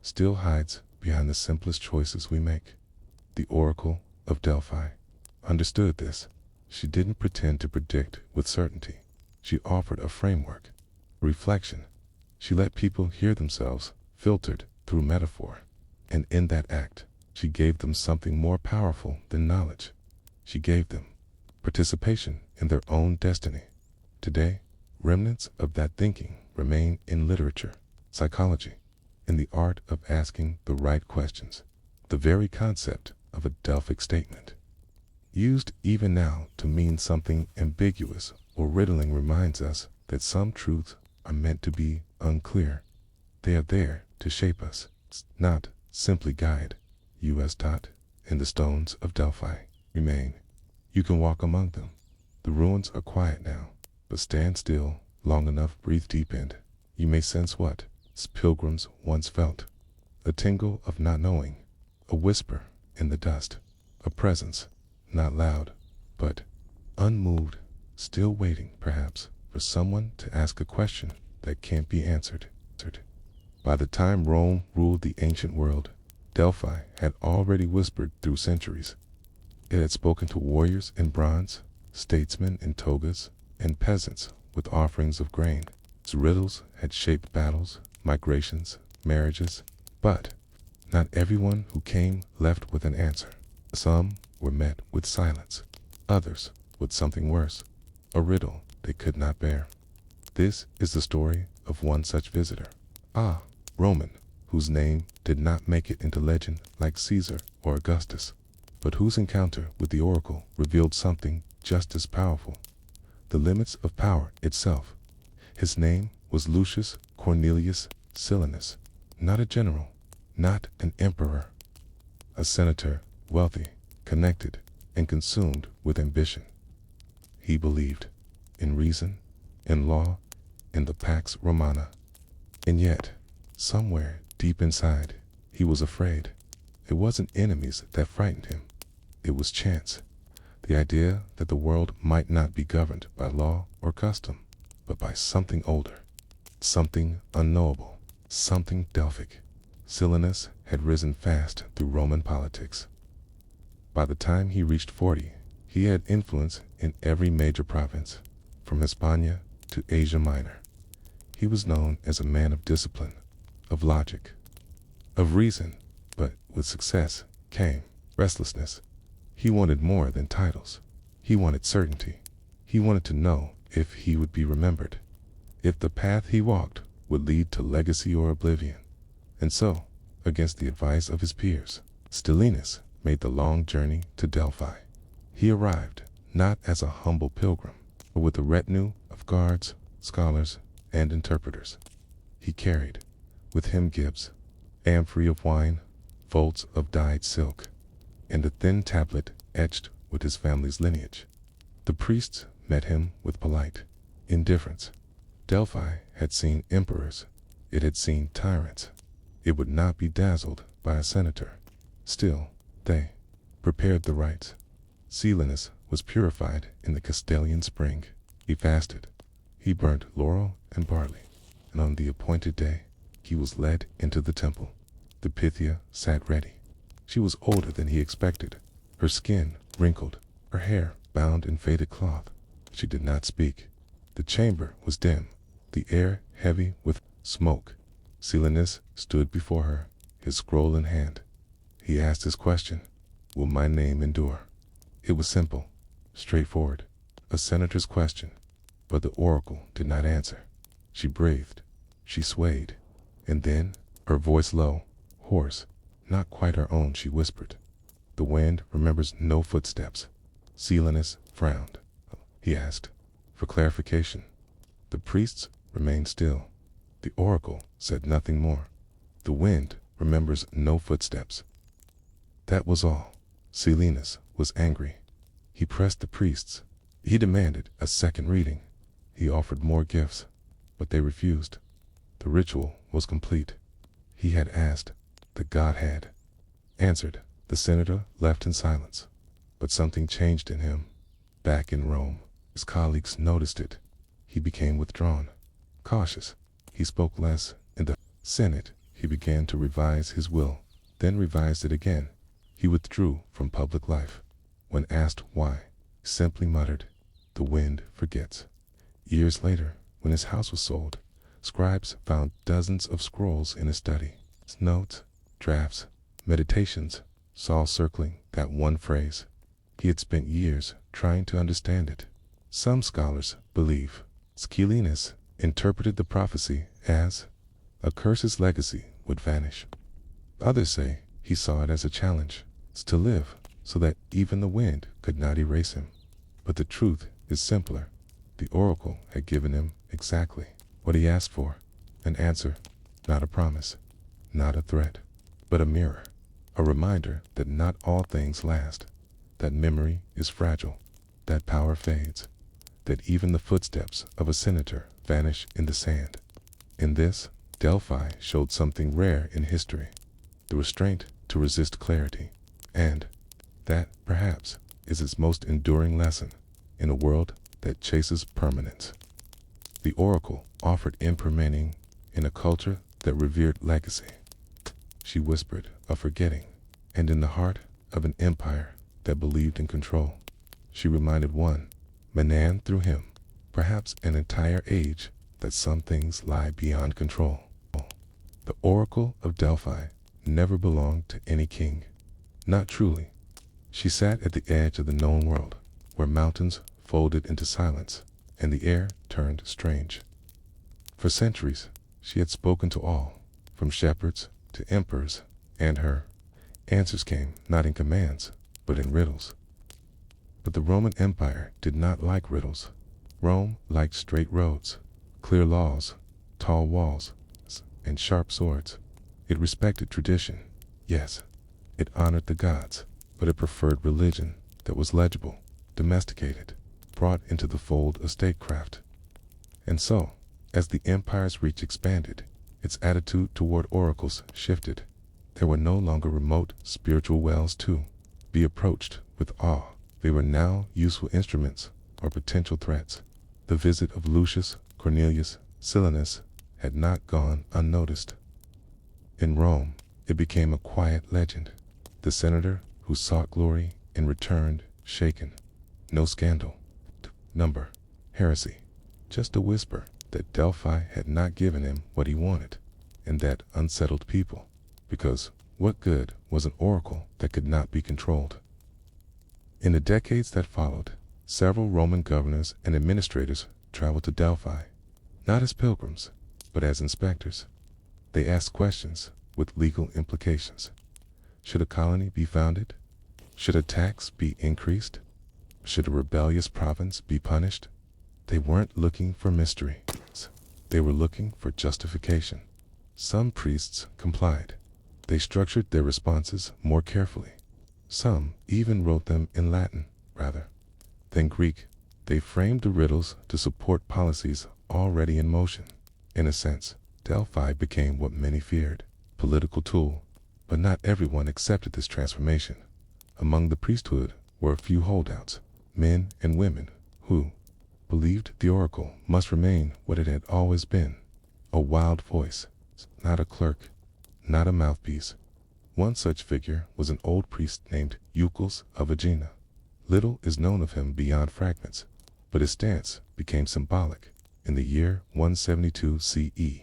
still hides behind the simplest choices we make. The Oracle of Delphi understood this. She didn't pretend to predict with certainty. She offered a framework, a reflection. She let people hear themselves filtered through metaphor. And in that act, she gave them something more powerful than knowledge. She gave them participation in their own destiny. Today, remnants of that thinking remain in literature, psychology, in the art of asking the right questions. The very concept of a Delphic statement, used even now to mean something ambiguous or riddling, reminds us that some truths are meant to be unclear. They are there to shape us, not simply guide. U.S. In the stones of Delphi remain. You can walk among them. The ruins are quiet now, but stand still long enough, breathe deep, and you may sense what pilgrims once felt. A tingle of not knowing, a whisper in the dust, a presence, not loud, but unmoved, still waiting, perhaps, for someone to ask a question that can't be answered. By the time Rome ruled the ancient world, Delphi had already whispered through centuries. It had spoken to warriors in bronze, statesmen in togas, and peasants with offerings of grain. Its riddles had shaped battles, migrations, marriages, but not everyone who came left with an answer. Some were met with silence, others with something worse, a riddle they could not bear. This is the story of one such visitor. Ah, Roman, whose name did not make it into legend like Caesar or Augustus, but whose encounter with the oracle revealed something just as powerful: the limits of power itself. His name was Lucius Cornelius Silanus, not a general, not an emperor, a senator, wealthy, connected, and consumed with ambition. He believed in reason, in law, in the Pax Romana. And yet, somewhere deep inside, he was afraid. It wasn't enemies that frightened him. It was chance. The idea that the world might not be governed by law or custom, but by something older, something unknowable, something Delphic. Silanus had risen fast through Roman politics. By the time he reached 40, he had influence in every major province, from Hispania to Asia Minor. He was known as a man of discipline, of logic, of reason, but with success came restlessness. He wanted more than titles. He wanted certainty. He wanted to know if he would be remembered, if the path he walked would lead to legacy or oblivion. And so, against the advice of his peers, Silanus made the long journey to Delphi. He arrived not as a humble pilgrim, but with a retinue of guards, scholars, and interpreters. He carried with him gifts, amphorae of wine, folds of dyed silk, and a thin tablet etched with his family's lineage. The priests met him with polite indifference. Delphi had seen emperors. It had seen tyrants. It would not be dazzled by a senator. Still, they prepared the rites. Silanus was purified in the Castalian spring. He fasted. He burnt laurel and barley, and on the appointed day, he was led into the temple. The Pythia sat ready. She was older than he expected, her skin wrinkled, her hair bound in faded cloth. She did not speak. The chamber was dim, the air heavy with smoke. Silanus stood before her, his scroll in hand. He asked his question, "Will my name endure?" It was simple, straightforward, a senator's question, but the oracle did not answer. She breathed, she swayed, and then, her voice low, hoarse, not quite her own, she whispered, "The wind remembers no footsteps." Silanus frowned. He asked for clarification. The priests remained still. The oracle said nothing more. "The wind remembers no footsteps." That was all. Silanus was angry. He pressed the priests. He demanded a second reading. He offered more gifts, but they refused. The ritual was complete. He had asked. The god had answered. The senator left in silence, but something changed in him. Back in Rome, his colleagues noticed it. He became withdrawn, cautious. He spoke less. In the Senate, he began to revise his will, then revised it again. He withdrew from public life. When asked why, he simply muttered, "The wind forgets." Years later, when his house was sold, scribes found dozens of scrolls in his study. Notes, drafts, meditations, all circling that one phrase. He had spent years trying to understand it. Some scholars believe Silanus interpreted the prophecy as a curse's legacy would vanish. Others say he saw it as a challenge to live so that even the wind could not erase him. But the truth is simpler. The oracle had given him exactly what he asked for, an answer, not a promise, not a threat, but a mirror, a reminder that not all things last, that memory is fragile, that power fades, that even the footsteps of a senator vanish in the sand. In this, Delphi showed something rare in history, the restraint to resist clarity, and that, perhaps, is its most enduring lesson in a world that chases permanence. The oracle offered impermanence in a culture that revered legacy. She whispered of forgetting, and in the heart of an empire that believed in control. She reminded one, Manan through him, perhaps an entire age, that some things lie beyond control. The oracle of Delphi never belonged to any king. Not truly. She sat at the edge of the known world, where mountains folded into silence, and the air turned strange. For centuries, she had spoken to all, from shepherds to emperors, and her answers came not in commands, but in riddles. But the Roman Empire did not like riddles. Rome liked straight roads, clear laws, tall walls, and sharp swords. It respected tradition, yes, it honored the gods, but it preferred religion that was legible, domesticated, brought into the fold of statecraft. And so, as the empire's reach expanded, its attitude toward oracles shifted. There were no longer remote spiritual wells to be approached with awe. They were now useful instruments or potential threats. The visit of Lucius Cornelius Silanus had not gone unnoticed. In Rome, it became a quiet legend. The senator who sought glory and returned shaken. No scandal, number, heresy, just a whisper that Delphi had not given him what he wanted, and that unsettled people. Because what good was an oracle that could not be controlled? In the decades that followed, several Roman governors and administrators traveled to Delphi, not as pilgrims, but as inspectors. They asked questions with legal implications. Should a colony be founded? Should a tax be increased? Should a rebellious province be punished? They weren't looking for mystery. They were looking for justification. Some priests complied. They structured their responses more carefully. Some even wrote them in Latin, rather than Greek. They framed the riddles to support policies already in motion. In a sense, Delphi became what many feared, political tool. But not everyone accepted this transformation. Among the priesthood were a few holdouts, men and women, who believed the oracle must remain what it had always been, a wild voice, not a clerk, not a mouthpiece. One such figure was an old priest named Eucles of Aegina. Little is known of him beyond fragments, but his stance became symbolic in the year 172 CE.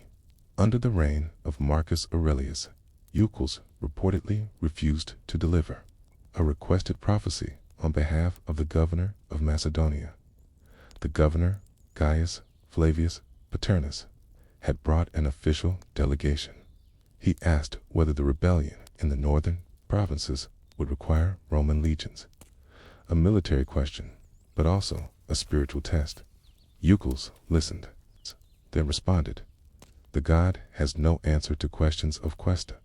Under the reign of Marcus Aurelius, Eucles reportedly refused to deliver a requested prophecy on behalf of the governor of Macedonia. The governor, Gaius Flavius Paternus, had brought an official delegation. He asked whether the rebellion in the northern provinces would require Roman legions. A military question, but also a spiritual test. Eucles listened, then responded, "The god has no answer to questions of questa."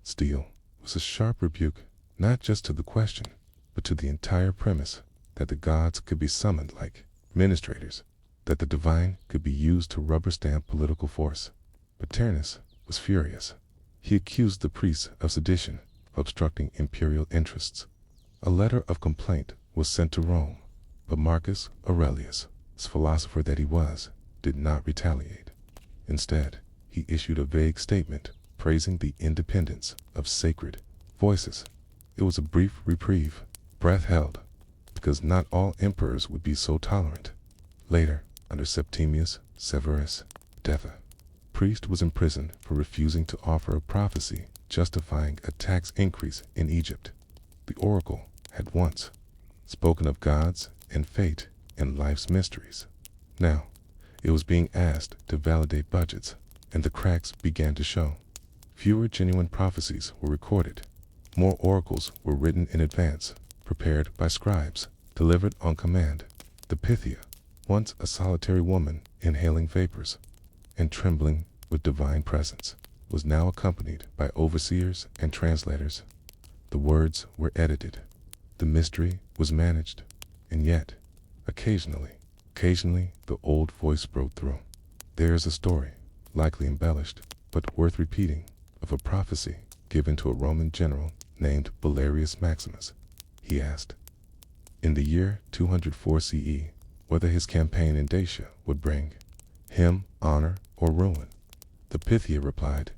Steel was a sharp rebuke, not just to the question, but to the entire premise that the gods could be summoned like administrators, that the divine could be used to rubber stamp political force. Paternus was furious. He accused the priests of sedition, obstructing imperial interests. A letter of complaint was sent to Rome, but Marcus Aurelius, philosopher that he was, did not retaliate. Instead, he issued a vague statement praising the independence of sacred voices. It was a brief reprieve, breath held, because not all emperors would be so tolerant. Later, under Septimius Severus, the priest was imprisoned for refusing to offer a prophecy justifying a tax increase in Egypt. The oracle had once spoken of gods and fate and life's mysteries. Now, it was being asked to validate budgets, and the cracks began to show. Fewer genuine prophecies were recorded. More oracles were written in advance, prepared by scribes, delivered on command. The Pythia, once a solitary woman inhaling vapors and trembling with divine presence, was now accompanied by overseers and translators. The words were edited. The mystery was managed. And yet, occasionally, the old voice broke through. There is a story, likely embellished, but worth repeating, of a prophecy given to a Roman general named Valerius Maximus. He asked, in the year 204 CE, whether his campaign in Dacia would bring him honor or ruin. The Pythia replied,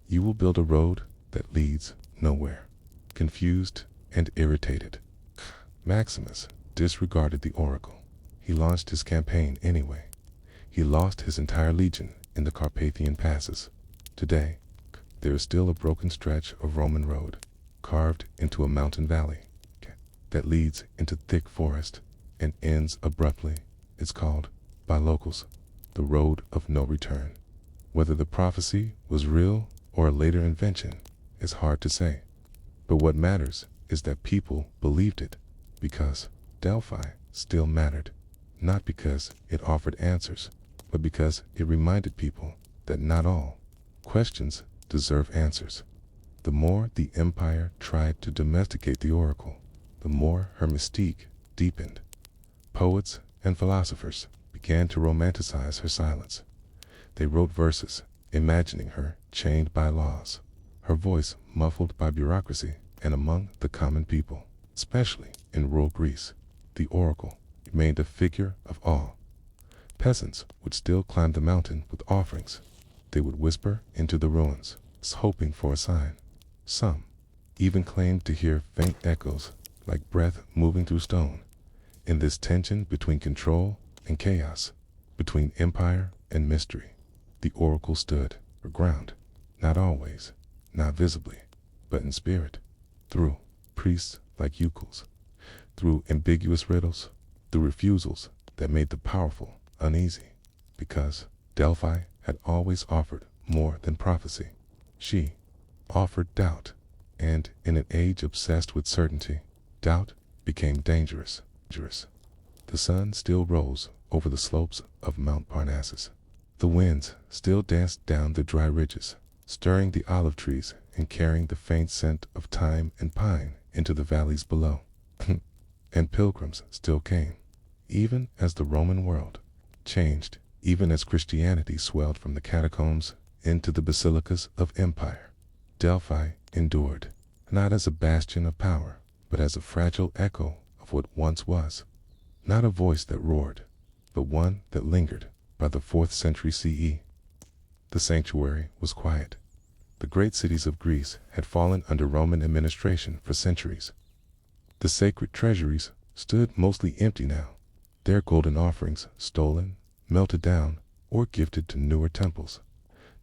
"You will build a road that leads nowhere." Confused and irritated, Maximus disregarded the oracle. He launched his campaign anyway. He lost his entire legion in the Carpathian passes. Today, there is still a broken stretch of Roman road, carved into a mountain valley, that leads into thick forest and ends abruptly. It's called, by locals, the road of no return. Whether the prophecy was real or a later invention is hard to say. But what matters is that people believed it because Delphi still mattered, not because it offered answers, but because it reminded people that not all questions deserve answers. The more the empire tried to domesticate the oracle, the more her mystique deepened. Poets and philosophers began to romanticize her silence. They wrote verses, imagining her chained by laws, her voice muffled by bureaucracy, and among the common people, especially in rural Greece, the oracle remained a figure of awe. Peasants would still climb the mountain with offerings. They would whisper into the ruins, hoping for a sign. Some even claimed to hear faint echoes, like breath moving through stone. In this tension between control and chaos, between empire and mystery, the oracle stood her ground, not always, not visibly, but in spirit, through priests like Eucles, through ambiguous riddles, through refusals that made the powerful uneasy, because Delphi had always offered more than prophecy. She offered doubt, and in an age obsessed with certainty, doubt became dangerous. The sun still rose over the slopes of Mount Parnassus. The winds still danced down the dry ridges, stirring the olive trees and carrying the faint scent of thyme and pine into the valleys below. And pilgrims still came, even as the Roman world changed, even as Christianity swelled from the catacombs into the basilicas of empire. Delphi endured, not as a bastion of power, but as a fragile echo of what once was. Not a voice that roared, but one that lingered. By the 4th century CE, the sanctuary was quiet. The great cities of Greece had fallen under Roman administration for centuries. The sacred treasuries stood mostly empty now, their golden offerings stolen, melted down, or gifted to newer temples.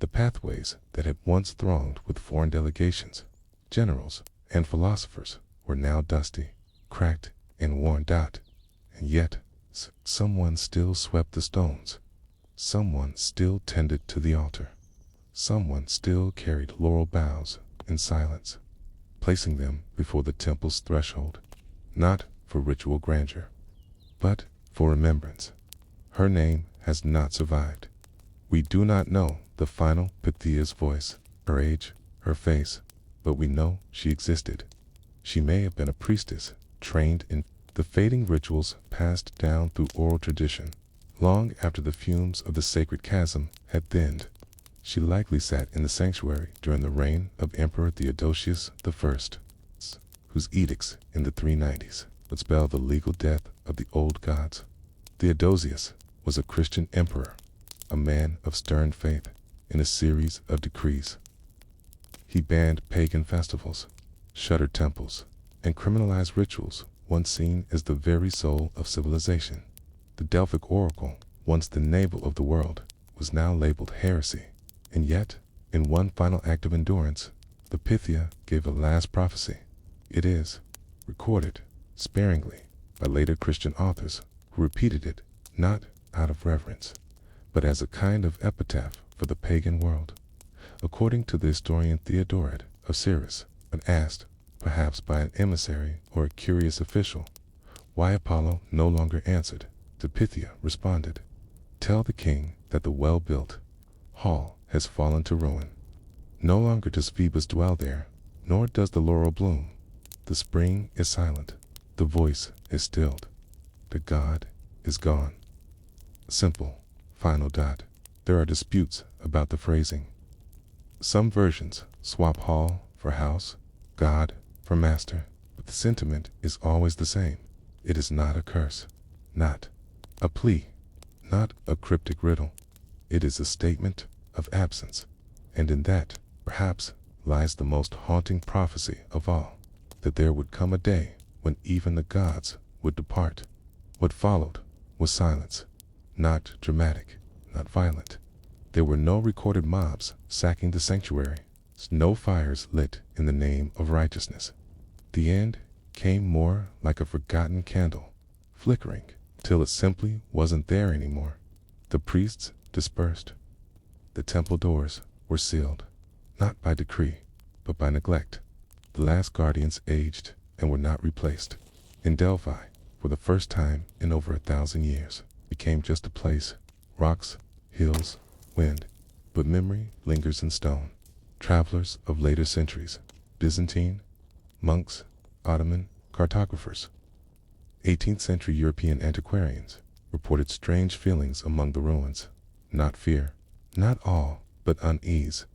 The pathways that had once thronged with foreign delegations, generals, and philosophers were now dusty, cracked, and worn out. And yet, someone still swept the stones. Someone still tended to the altar. Someone still carried laurel boughs in silence, placing them before the temple's threshold, not for ritual grandeur, but for remembrance. Her name has not survived. We do not know the final Pythia's voice, her age, her face, but we know she existed. She may have been a priestess, trained in the fading rituals passed down through oral tradition. Long after the fumes of the sacred chasm had thinned, she likely sat in the sanctuary during the reign of Emperor Theodosius I, whose edicts in the 390s would spell the legal death of the old gods. Theodosius was a Christian emperor, a man of stern faith. In a series of decrees, he banned pagan festivals, shuttered temples, and criminalized rituals once seen as the very soul of civilization. The Delphic oracle, once the navel of the world, was now labeled heresy. And yet, in one final act of endurance, the Pythia gave a last prophecy. It is recorded sparingly by later Christian authors who repeated it not out of reverence, but as a kind of epitaph for the pagan world. According to the historian Theodoret of Cyrus, when asked, perhaps by an emissary or a curious official, why Apollo no longer answered, the Pythia responded, "Tell the king that the well-built hall has fallen to ruin. No longer does Phoebus dwell there, nor does the laurel bloom. The spring is silent, the voice is stilled, the god is gone." Simple, final dot. There are disputes about the phrasing. Some versions swap hall for house, god for master, but the sentiment is always the same. It is not a curse, not a plea, not a cryptic riddle. It is a statement of absence, and in that, perhaps, lies the most haunting prophecy of all, that there would come a day when even the gods would depart. What followed was silence, not dramatic, not violent. There were no recorded mobs sacking the sanctuary, no fires lit in the name of righteousness. The end came more like a forgotten candle, flickering till it simply wasn't there anymore. The priests dispersed. The temple doors were sealed. not by decree, but by neglect. The last guardians aged and were not replaced. In Delphi, for the first time in over 1,000 years, became just a place, rocks, hills, wind, but memory lingers in stone. Travelers of later centuries, Byzantine, monks, Ottoman, cartographers, 18th century European antiquarians, reported strange feelings among the ruins. Not fear, not awe, but unease.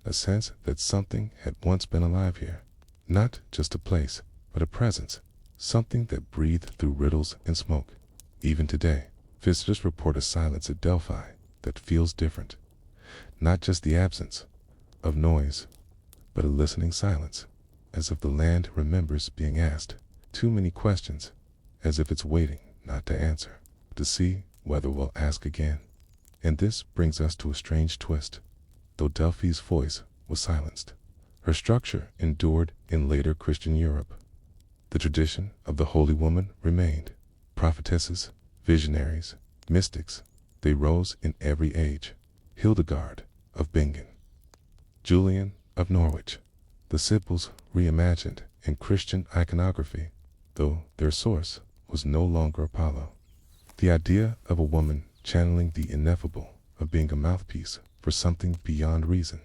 A sense that something had once been alive here. Not just a place, but a presence. Something that breathed through riddles and smoke. Even today, visitors report a silence at Delphi that feels different. Not just the absence of noise, but a listening silence, as if the land remembers being asked too many questions, as if it's waiting not to answer, to see whether we'll ask again. And this brings us to a strange twist. Though Delphi's voice was silenced, her structure endured in later Christian Europe. The tradition of the holy woman remained. Prophetesses, visionaries, mystics, they rose in every age. Hildegard of Bingen, Julian of Norwich, the Sibyls reimagined in Christian iconography, though their source was no longer Apollo. The idea of a woman channeling the ineffable, of being a mouthpiece for something beyond reason,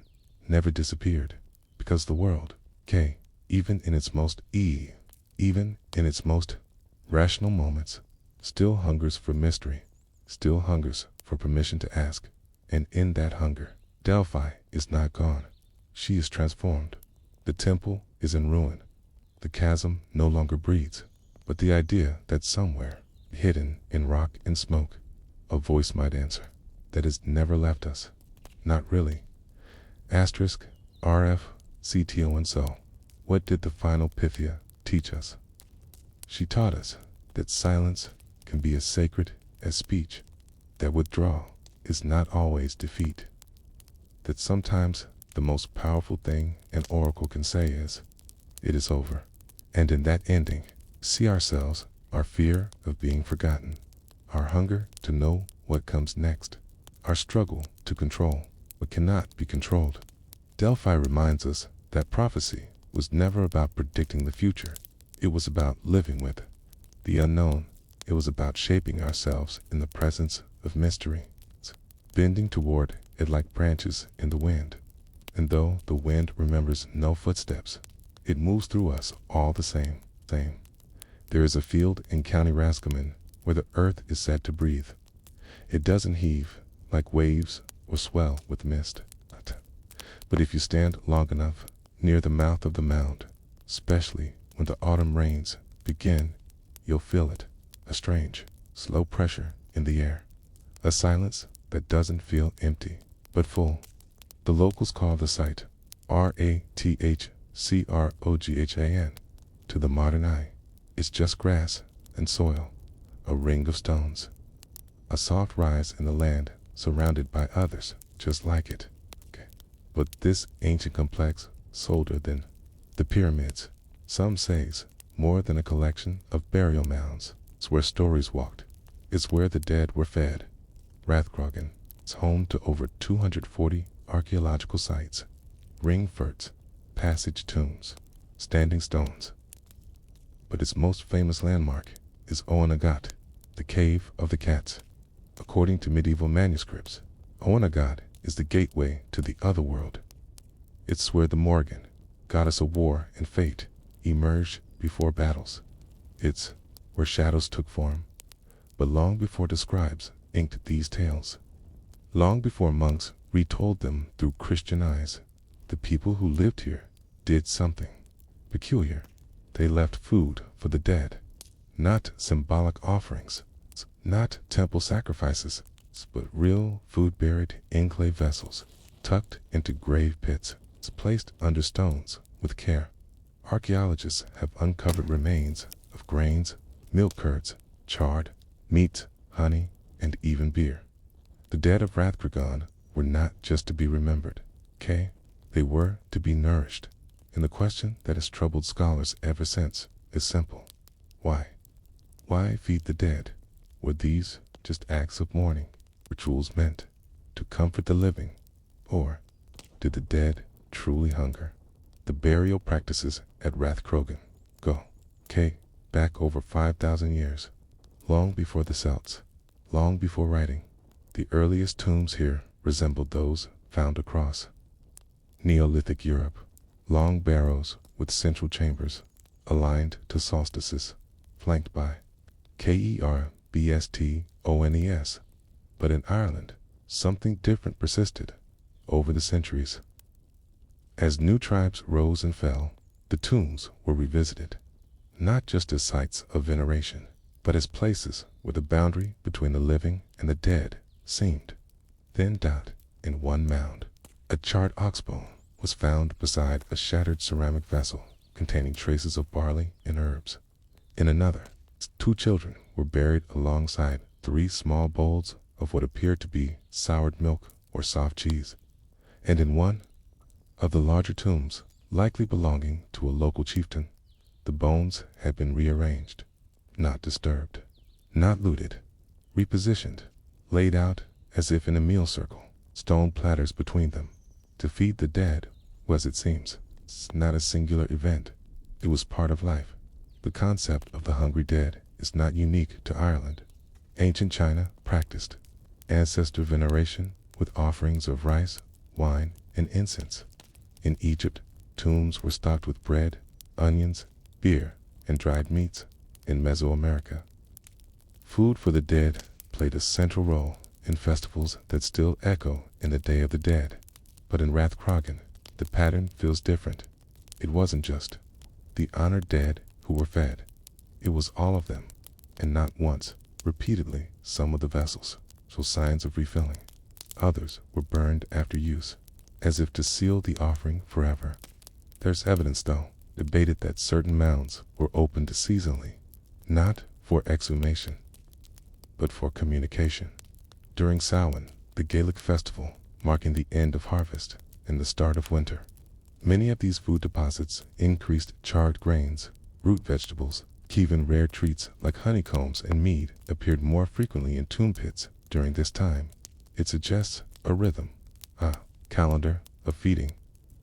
never disappeared, because the world, even in its most rational moments, still hungers for mystery, still hungers for permission to ask. And in that hunger, Delphi is not gone. She is transformed. The temple is in ruin. The chasm no longer breathes, but the idea that somewhere, hidden in rock and smoke, a voice might answer, that has never left us. Not really. Asterisk, RF, CTO and so. What did the final Pythia teach us? She taught us that silence can be as sacred as speech, that withdrawal is not always defeat, that sometimes the most powerful thing an oracle can say is, it is over. And in that ending, see ourselves, our fear of being forgotten, our hunger to know what comes next, our struggle to control what cannot be controlled. Delphi reminds us that prophecy was never about predicting the future. It was about living with the unknown. It was about shaping ourselves in the presence of mystery, bending toward it like branches in the wind. And though the wind remembers no footsteps, it moves through us all the same. There is a field in County Roscommon where the earth is said to breathe. It doesn't heave like waves or swell with mist. But if you stand long enough near the mouth of the mound, especially when the autumn rains begin, you'll feel it, a strange, slow pressure in the air, a silence that doesn't feel empty, but full. The locals call the site Rathcrogan. To the modern eye, it's just grass and soil, a ring of stones, a soft rise in the land surrounded by others just like it. But this ancient complex is older than the pyramids. Some says more than a collection of burial mounds. It's where stories walked. It's where the dead were fed. Rathcrogan is home to over 240 archaeological sites, ring forts, passage tombs, standing stones. But its most famous landmark is Oanagat, the Cave of the Cats. According to medieval manuscripts, Oanagat is the gateway to the other world. It's where the Morgan, goddess of war and fate, emerged before battles. It's where shadows took form, but long before the scribes inked these tales, long before monks retold them through Christian eyes, the people who lived here did something peculiar. They left food for the dead, not symbolic offerings, not temple sacrifices, but real food buried in clay vessels, tucked into grave pits, placed under stones with care. Archaeologists have uncovered remains of grains, milk curds, chard, meat, honey, and even beer. The dead of Rathcrogan were not just to be remembered, they were to be nourished. And the question that has troubled scholars ever since is simple. Why? Why feed the dead? Were these just acts of mourning, rituals meant to comfort the living? Or did the dead truly hunger. The burial practices at Rathcrogan go back over 5,000 years, long before the Celts, long before writing. The earliest tombs here resembled those found across Neolithic Europe, long barrows with central chambers aligned to solstices, flanked by kerbstones. But in Ireland, something different persisted over the centuries. As new tribes rose and fell, the tombs were revisited, not just as sites of veneration, but as places where the boundary between the living and the dead seemed thinned out in one mound. A charred oxbone was found beside a shattered ceramic vessel containing traces of barley and herbs. In another, 2 children were buried alongside 3 small bowls of what appeared to be soured milk or soft cheese. And in one of the larger tombs, likely belonging to a local chieftain, the bones had been rearranged, not disturbed, not looted, repositioned, laid out as if in a meal circle, stone platters between them. To feed the dead was, it seems, not a singular event. It was part of life. The concept of the hungry dead is not unique to Ireland. Ancient China practiced ancestor veneration with offerings of rice, wine, and incense. In Egypt, tombs were stocked with bread, onions, beer, and dried meats. In Mesoamerica, food for the dead played a central role in festivals that still echo in the Day of the Dead. But in Rathcrogan, the pattern feels different. It wasn't just the honored dead who were fed. It was all of them, and not once, repeatedly. Some of the vessels show signs of refilling. Others were burned after use, as if to seal the offering forever. There's evidence, though, debated that certain mounds were opened seasonally, not for exhumation, but for communication. During Samhain, the Gaelic festival marking the end of harvest and the start of winter, many of these food deposits increased charred grains, root vegetables, even rare treats like honeycombs and mead appeared more frequently in tomb pits during this time. It suggests a rhythm, a calendar of feeding,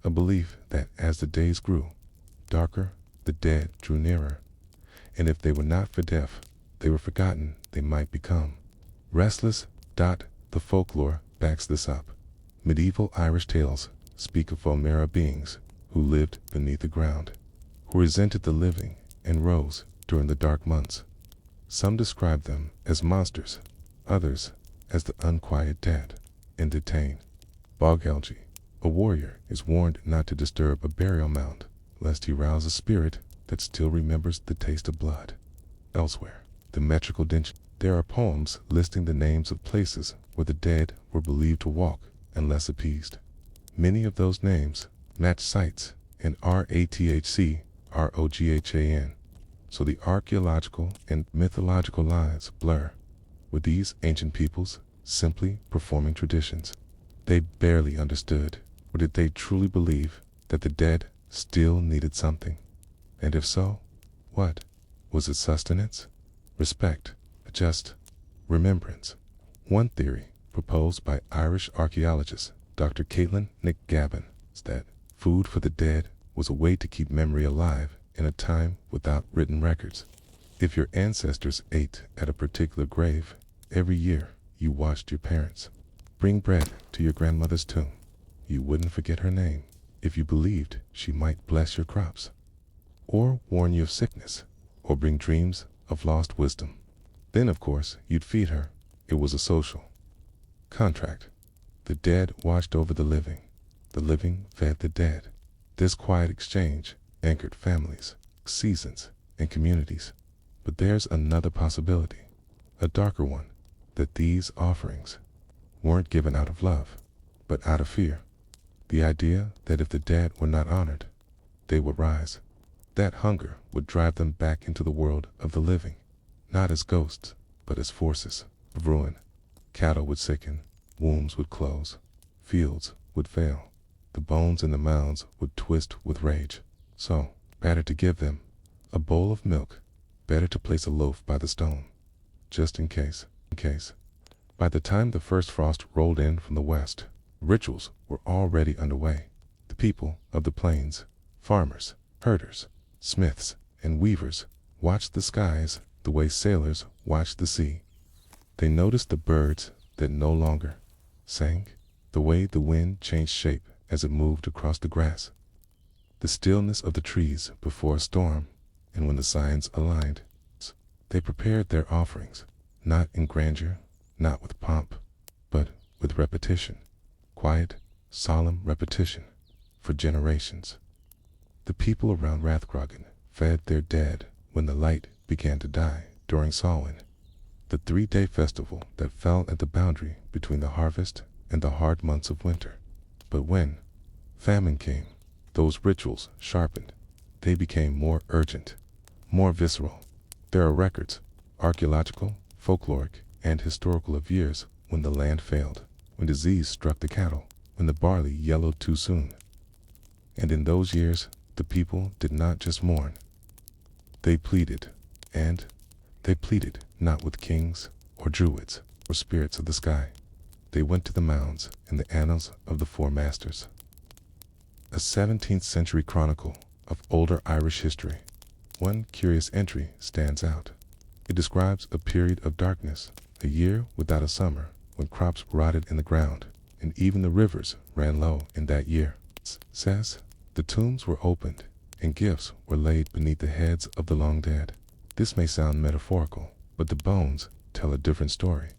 a belief that as the days grew darker, the dead drew nearer, and if they were not for death, they were forgotten, they might become restless. The folklore backs this up. Medieval Irish tales speak of Omera beings who lived beneath the ground, who resented the living and rose during the dark months. Some describe them as monsters, others as the unquiet dead. In Detain, Bogalgi, a warrior is warned not to disturb a burial mound, lest he rouse a spirit that still remembers the taste of blood. Elsewhere, the metrical Dinch, there are poems listing the names of places where the dead were believed to walk unless appeased. Many of those names match sites in Rathcrogan, so the archaeological and mythological lines blur. Were these ancient peoples simply performing traditions they barely understood, or did they truly believe that the dead still needed something? And if so, what? Was it sustenance, respect, just remembrance? One theory, proposed by Irish archaeologist Dr. Caitlin Nick-Gavin, is that food for the dead was a way to keep memory alive in a time without written records. If your ancestors ate at a particular grave, every year you watched your parents bring bread to your grandmother's tomb. You wouldn't forget her name if you believed she might bless your crops, or warn you of sickness, or bring dreams of lost wisdom. Then, of course, you'd feed her. It was a social contract. The dead watched over the living fed the dead. This quiet exchange anchored families, seasons, and communities. But there's another possibility, a darker one, that these offerings weren't given out of love, but out of fear. The idea that if the dead were not honored, they would rise. That hunger would drive them back into the world of the living, not as ghosts, but as forces of ruin. Cattle would sicken, wombs would close, fields would fail, the bones in the mounds would twist with rage. So, better to give them a bowl of milk, better to place a loaf by the stone, just in case. By the time the first frost rolled in from the west, rituals were already underway. The people of the plains, farmers, herders, smiths, and weavers, watched the skies the way sailors watched the sea. They noticed the birds that no longer sang, the way the wind changed shape as it moved across the grass, the stillness of the trees before a storm, and when the signs aligned, they prepared their offerings, not in grandeur, not with pomp, but with repetition, quiet, solemn repetition, for generations. The people around Rathcrogan fed their dead when the light began to die during Samhain, the 3-day festival that fell at the boundary between the harvest and the hard months of winter. But when famine came, those rituals sharpened. They became more urgent, more visceral. There are records, archaeological, folkloric, and historical, of years when the land failed, when disease struck the cattle, when the barley yellowed too soon. And in those years, the people did not just mourn. They pleaded, and they pleaded not with kings or druids or spirits of the sky. They went to the mounds in the annals of the Four Masters, a 17th century chronicle of older Irish history. One curious entry stands out. It describes a period of darkness, a year without a summer, when crops rotted in the ground, and even the rivers ran low in that year. It says, the tombs were opened, and gifts were laid beneath the heads of the long dead. This may sound metaphorical, but the bones tell a different story.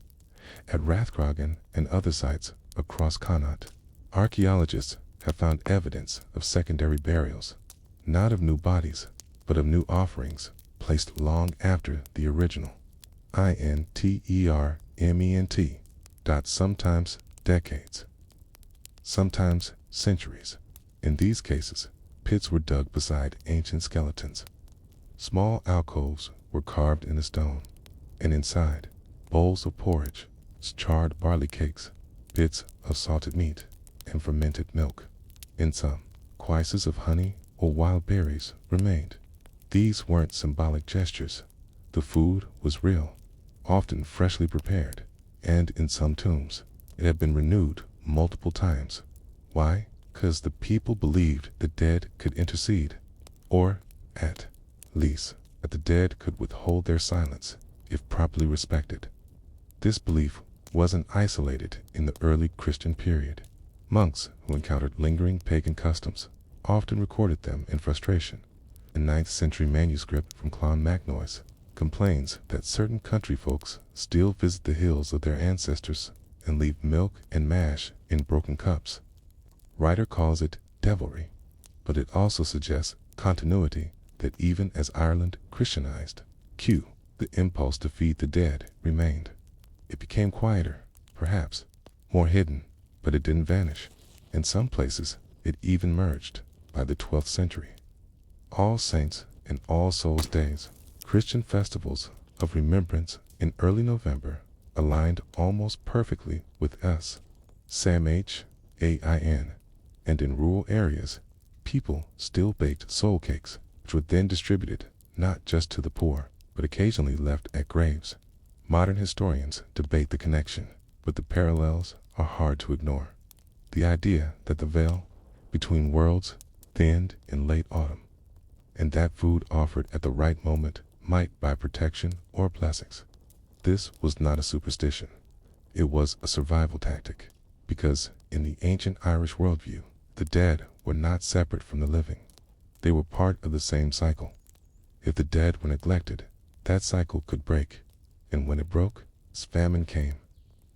At Rathcrogan and other sites across Connaught, archaeologists have found evidence of secondary burials, not of new bodies, but of new offerings placed long after the original. interment. Sometimes decades, sometimes centuries. In these cases, pits were dug beside ancient skeletons. Small alcoves were carved in the stone, and inside, bowls of porridge, charred barley cakes, bits of salted meat, and fermented milk. In some, quices of honey or wild berries remained. These weren't symbolic gestures. The food was real, often freshly prepared, and in some tombs, it had been renewed multiple times. Why? 'Cause the people believed the dead could intercede, or, at least, that the dead could withhold their silence if properly respected. This belief wasn't isolated in the early Christian period. Monks who encountered lingering pagan customs often recorded them in frustration. A 9th century manuscript from Clonmacnoise complains that certain country folks still visit the hills of their ancestors and leave milk and mash in broken cups. Writer calls it devilry, but it also suggests continuity, that even as Ireland Christianized, the impulse to feed the dead remained. It became quieter, perhaps, more hidden, but it didn't vanish. In some places, it even merged by the 12th century. All Saints and All Souls Days, Christian festivals of remembrance in early November, aligned almost perfectly with us, Samhain, and in rural areas, people still baked soul cakes, which were then distributed not just to the poor, but occasionally left at graves. Modern historians debate the connection, but the parallels are hard to ignore. The idea that the veil between worlds thinned in late autumn, and that food offered at the right moment might buy protection or blessings. This was not a superstition. It was a survival tactic, because in the ancient Irish worldview, the dead were not separate from the living. They were part of the same cycle. If the dead were neglected, that cycle could break, and when it broke, famine came.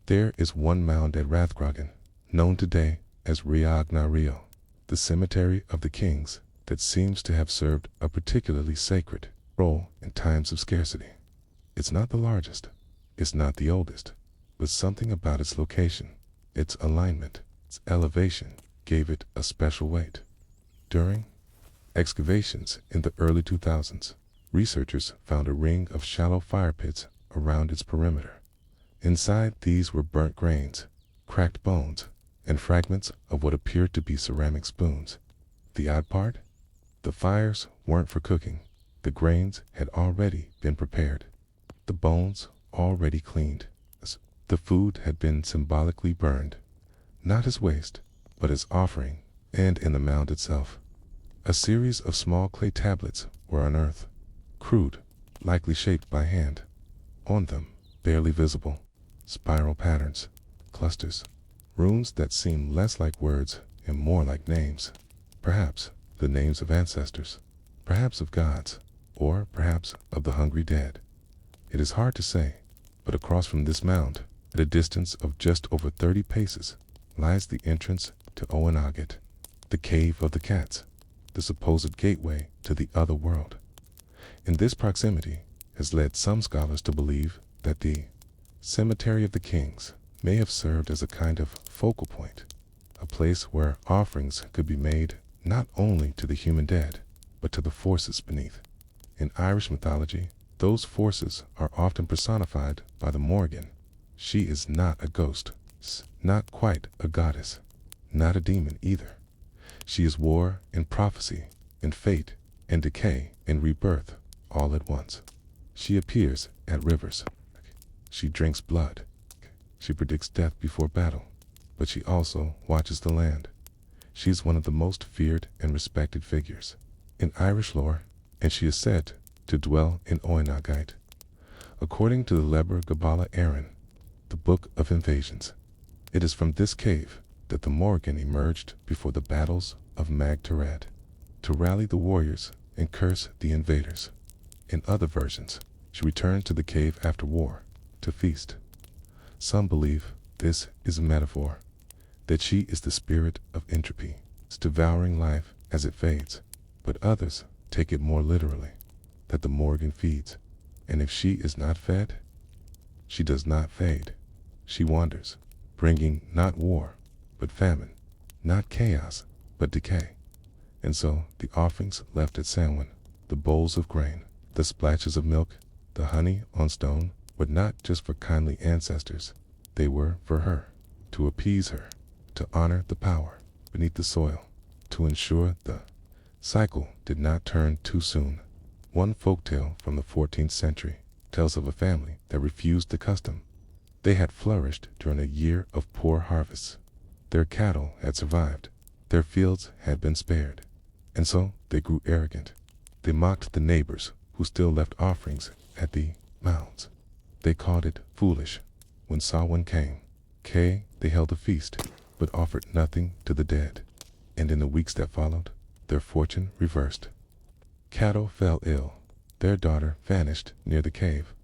There is one mound at Rathcrogan, known today as Riag na Rio, the cemetery of the kings, that seems to have served a particularly sacred role in times of scarcity. It's not the largest, it's not the oldest, but something about its location, its alignment, its elevation, gave it a special weight. During excavations in the early 2000s, researchers found a ring of shallow fire pits around its perimeter. Inside these were burnt grains, cracked bones, and fragments of what appeared to be ceramic spoons. The odd part? The fires weren't for cooking. The grains had already been prepared, the bones already cleaned. The food had been symbolically burned, not as waste, but as offering, And in the mound itself, a series of small clay tablets were unearthed, crude, likely shaped by hand. On them, barely visible, spiral patterns, clusters, runes that seemed less like words and more like names. Perhaps the names of ancestors, perhaps of gods, or perhaps of the hungry dead. It is hard to say, but across from this mound, at a distance of just over 30 paces, lies the entrance to Oanaget, the Cave of the Cats, the supposed gateway to the other world. In this proximity has led some scholars to believe that the Cemetery of the Kings may have served as a kind of focal point, a place where offerings could be made not only to the human dead, but to the forces beneath. In Irish mythology, those forces are often personified by the Morrigan. She is not a ghost, not quite a goddess, not a demon either. She is war and prophecy, and fate and decay and rebirth all at once. She appears at rivers. She drinks blood. She predicts death before battle, but she also watches the land. She is one of the most feared and respected figures in Irish lore, and she is said to dwell in Oanagite. According to the Leber Gabala Aaron, the Book of Invasions, it is from this cave that the Morrigan emerged before the battles of Magtared, to rally the warriors and curse the invaders. In other versions, she returned to the cave after war, to feast. Some believe this is a metaphor, that she is the spirit of entropy, devouring life as it fades, but others take it more literally, that the Morrigan feeds, and if she is not fed, she does not fade. She wanders, bringing not war, but famine, not chaos, but decay. And so the offerings left at Samhain, the bowls of grain, the splashes of milk, the honey on stone, were not just for kindly ancestors, they were for her, to appease her, to honor the power beneath the soil, to ensure the cycle did not turn too soon. One folktale from the 14th century tells of a family that refused the custom. They had flourished during a year of poor harvests. Their cattle had survived, their fields had been spared, and so they grew arrogant. They mocked the neighbors who still left offerings at the mounds. They called it foolish. When Samhain came, they held a feast, but offered nothing to the dead. And in the weeks that followed, their fortune reversed. Cattle fell ill. Their daughter vanished near the cave.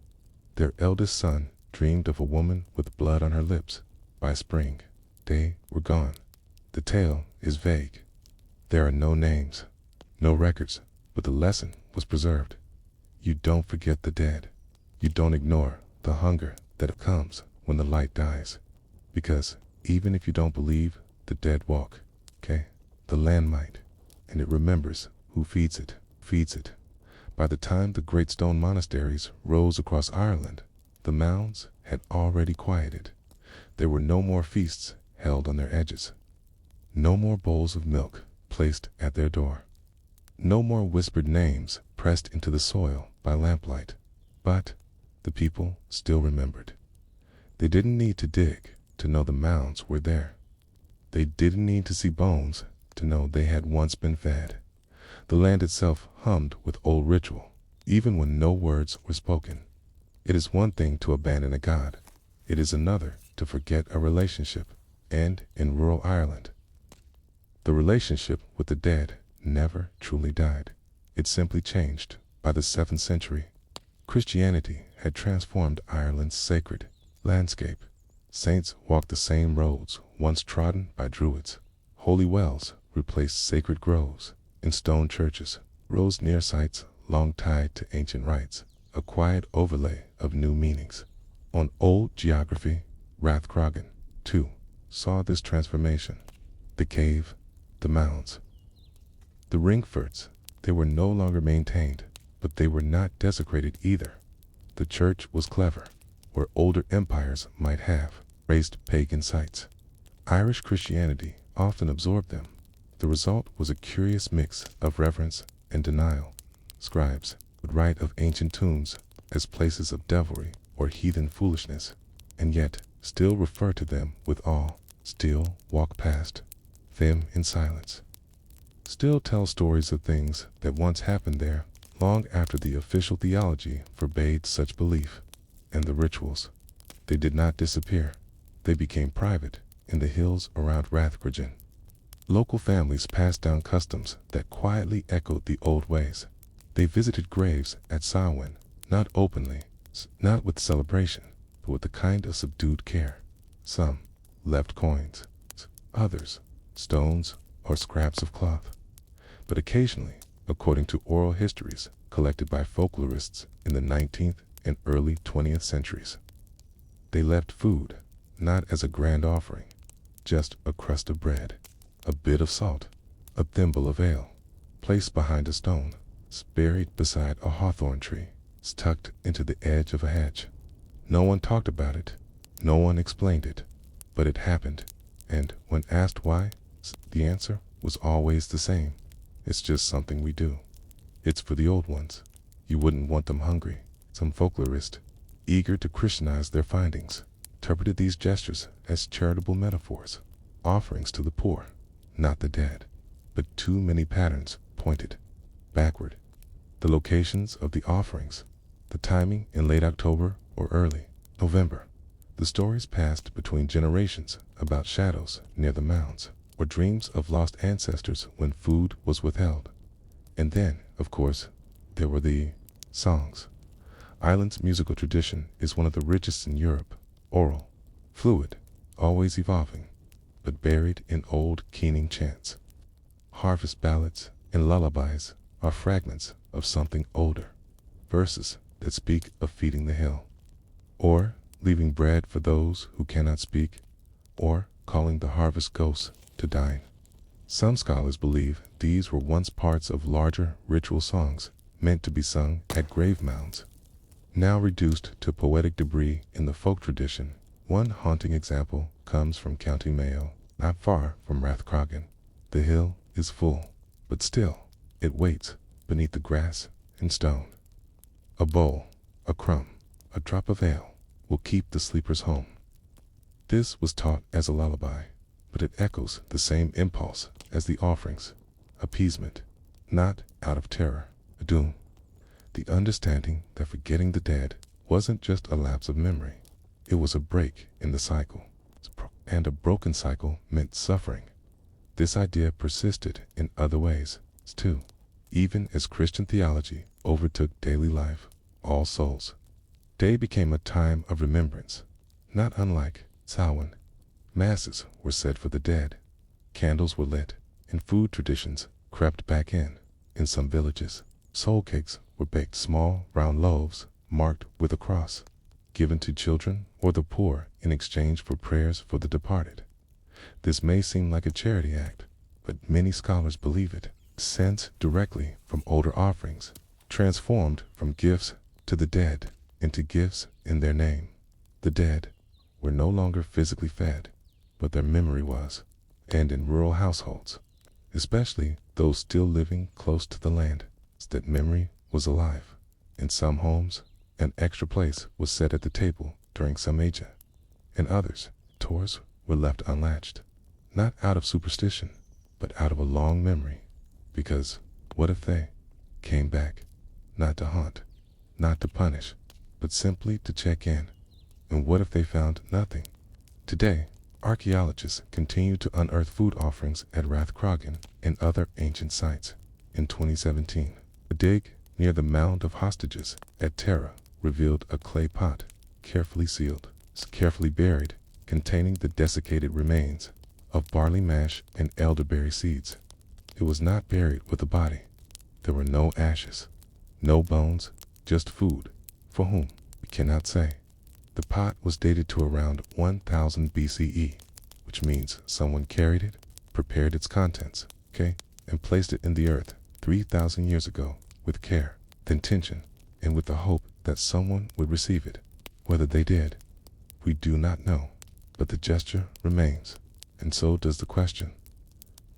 Their eldest son dreamed of a woman with blood on her lips. By spring, they were gone. The tale is vague. There are no names, no records, but the lesson was preserved. You don't forget the dead. You don't ignore the hunger that comes when the light dies. Because even if you don't believe the dead walk, the land might, and it remembers who feeds it. By the time the great stone monasteries rose across Ireland, the mounds had already quieted. There were no more feasts held on their edges, no more bowls of milk placed at their door, no more whispered names pressed into the soil by lamplight. But the people still remembered. They didn't need to dig to know the mounds were there. They didn't need to see bones to know they had once been fed. The land itself hummed with old ritual, even when no words were spoken. It is one thing to abandon a god. It is another to forget a relationship. And in rural Ireland, the relationship with the dead never truly died. It simply changed. By the 7th century, Christianity had transformed Ireland's sacred landscape. Saints walked the same roads once trodden by druids. Holy wells replaced sacred groves, and stone churches rose near sites long tied to ancient rites, a quiet overlay of new meanings. On old geography, Rathcrogan, too, saw this transformation. The cave, the mounds, the ringforts, they were no longer maintained, but they were not desecrated either. The church was clever, where older empires might have raised pagan sites. Irish Christianity often absorbed them. The result was a curious mix of reverence and denial. Scribes would write of ancient tombs as places of devilry or heathen foolishness, and yet still refer to them with awe, still walk past. them in silence, still tell stories of things that once happened there long after the official theology forbade such belief. And the rituals, they did not disappear. They became private in the hills around Rathcrogan. Local families passed down customs that quietly echoed the old ways. They visited graves at Samhain, not openly, not with celebration, but with a kind of subdued care. Some left coins, others stones or scraps of cloth. But occasionally, according to oral histories collected by folklorists in the 19th and early 20th centuries, they left food, not as a grand offering, just a crust of bread, a bit of salt, a thimble of ale, placed behind a stone, buried beside a hawthorn tree, tucked into the edge of a hedge. No one talked about it, no one explained it, but it happened, and when asked why, the answer was always the same. It's just something we do. It's for the old ones. You wouldn't want them hungry. Some folklorist, eager to Christianize their findings, interpreted these gestures as charitable metaphors, offerings to the poor, not the dead. But too many patterns pointed backward. The locations of the offerings, the timing in late October or early November. The stories passed between generations about shadows near the mounds, or dreams of lost ancestors when food was withheld. And then, of course, there were the songs. Ireland's musical tradition is one of the richest in Europe, oral, fluid, always evolving, but buried in old keening chants. Harvest ballads and lullabies are fragments of something older, verses that speak of feeding the hill, or leaving bread for those who cannot speak, or calling the harvest ghosts to dine. Some scholars believe these were once parts of larger ritual songs meant to be sung at grave mounds, now reduced to poetic debris in the folk tradition. One haunting example comes from County Mayo, not far from Rathcrogan. The hill is full, but still it waits beneath the grass and stone. A bowl, a crumb, a drop of ale will keep the sleepers home. This was taught as a lullaby, but it echoes the same impulse as the offerings, appeasement, not out of terror, a doom. The understanding that forgetting the dead wasn't just a lapse of memory, it was a break in the cycle, and a broken cycle meant suffering. This idea persisted in other ways, too, even as Christian theology overtook daily life. All Souls' Day became a time of remembrance, not unlike Samhain. Masses were said for the dead, candles were lit, and food traditions crept back in. In some villages, soul cakes were baked, small round loaves marked with a cross, given to children or the poor in exchange for prayers for the departed. This may seem like a charity act, but many scholars believe it, sent directly from older offerings, transformed from gifts to the dead into gifts in their name. The dead were no longer physically fed, but their memory was, and in rural households, especially those still living close to the land, that memory was alive. In some homes, an extra place was set at the table during Samhain. In others, doors were left unlatched, not out of superstition, but out of a long memory. Because what if they came back, not to haunt, not to punish, but simply to check in? And what if they found nothing? Today, archaeologists continue to unearth food offerings at Rathcrogan and other ancient sites. In 2017, a dig near the Mound of Hostages at Tara revealed a clay pot, carefully sealed, carefully buried, containing the desiccated remains of barley mash and elderberry seeds. It was not buried with a body. There were no ashes, no bones, just food. For whom? We cannot say. The pot was dated to around 1000 BCE, which means someone carried it, prepared its contents, and placed it in the earth 3,000 years ago with care, with intention, and with the hope that someone would receive it. Whether they did, we do not know, but the gesture remains, and so does the question.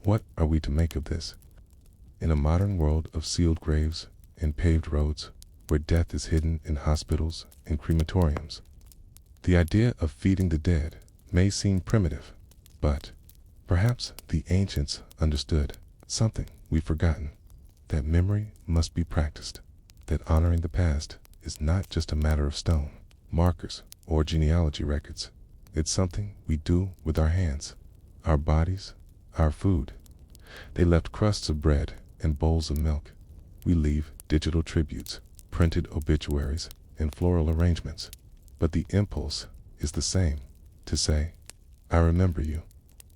What are we to make of this? In a modern world of sealed graves and paved roads, where death is hidden in hospitals and crematoriums, the idea of feeding the dead may seem primitive, but Perhaps the ancients understood something we've forgotten, that memory must be practiced, that honoring the past is not just a matter of stone, markers, or genealogy records. It's something we do with our hands, our bodies, our food. They left crusts of bread and bowls of milk. We leave digital tributes, printed obituaries, and floral arrangements. But the impulse is the same, to say, I remember you.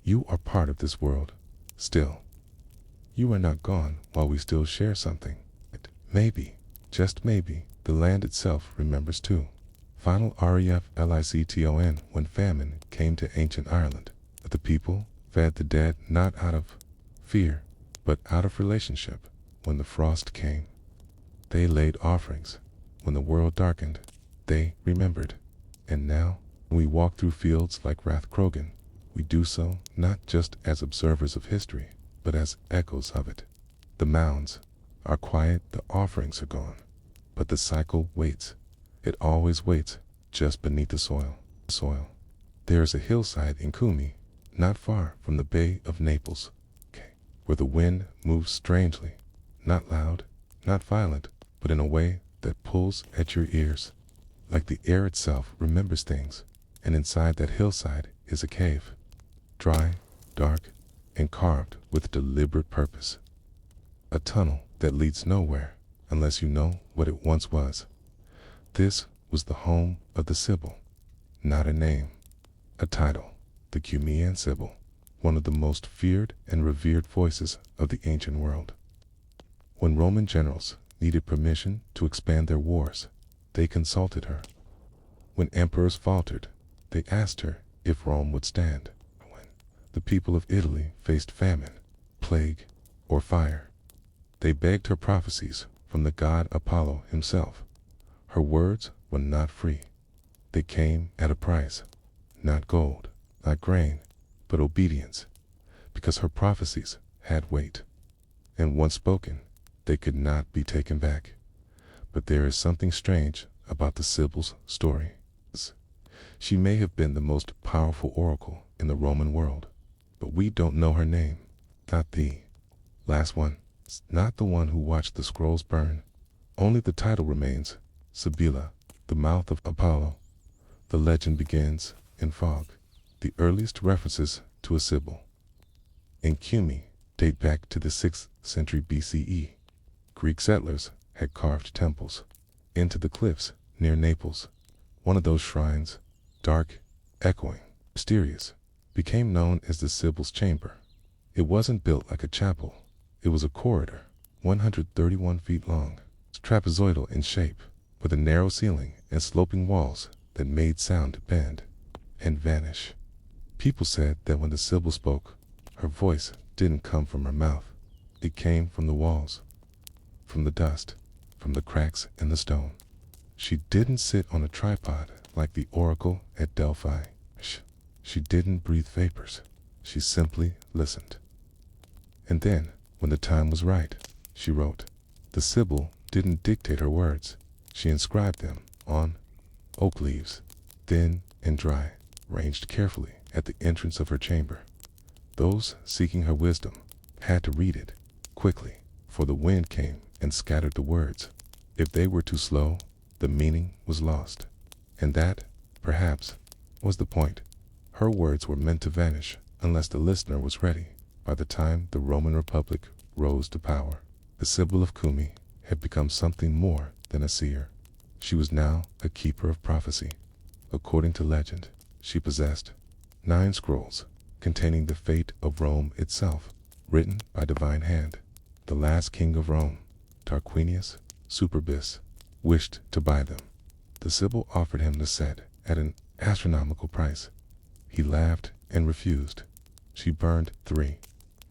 You are part of this world, still. You are not gone while we still share something. Maybe, just maybe, the land itself remembers too. Final reflecton when famine came to ancient Ireland. The people fed the dead not out of fear, but out of relationship. When the frost came, they laid offerings. When the world darkened, they remembered. And now, when we walk through fields like Rathcrogan, we do so not just as observers of history, but as echoes of it. The mounds are quiet, the offerings are gone, but the cycle waits. It always waits just beneath the soil. There is a hillside in Kumi, not far from the Bay of Naples, where the wind moves strangely, not loud, not violent, but in a way that pulls at your ears. Like the air itself remembers things, and inside that hillside is a cave, dry, dark, and carved with deliberate purpose. A tunnel that leads nowhere unless you know what it once was. This was the home of the Sibyl, not a name, a title, the Cumean Sibyl, one of the most feared and revered voices of the ancient world. When Roman generals needed permission to expand their wars, they consulted her. When emperors faltered, they asked her if Rome would stand. When the people of Italy faced famine, plague, or fire, they begged her prophecies from the god Apollo himself. Her words were not free. They came at a price, not gold, not grain, but obedience, because her prophecies had weight. And once spoken, they could not be taken back. But there is something strange about the Sibyl's story. She may have been the most powerful oracle in the Roman world, but we don't know her name, not the last one, not the one who watched the scrolls burn. Only the title remains, Sibylla, the mouth of Apollo. The legend begins in fog. The earliest references to a Sibyl in Cumae date back to the 6th century BCE. Greek settlers had carved temples into the cliffs near Naples. One of those shrines, dark, echoing, mysterious, became known as the Sibyl's Chamber. It wasn't built like a chapel. It was a corridor, 131 feet long, trapezoidal in shape, with a narrow ceiling and sloping walls that made sound bend and vanish. People said that when the Sibyl spoke, her voice didn't come from her mouth. It came from the walls, from the dust, from the cracks in the stone. She didn't sit on a tripod like the oracle at Delphi. She didn't breathe vapors. She simply listened. And then, when the time was right, she wrote. The Sibyl didn't dictate her words. She inscribed them on oak leaves, thin and dry, ranged carefully at the entrance of her chamber. Those seeking her wisdom had to read it quickly, for the wind came and scattered the words. If they were too slow, the meaning was lost. And that, perhaps, was the point. Her words were meant to vanish unless the listener was ready. By the time the Roman Republic rose to power, the Sibyl of Cumae had become something more than a seer. She was now a keeper of prophecy. According to legend, she possessed 9 scrolls containing the fate of Rome itself, written by divine hand. The last king of Rome, Tarquinius Superbus, wished to buy them. The Sibyl offered him the set at an astronomical price. He laughed and refused. She burned 3,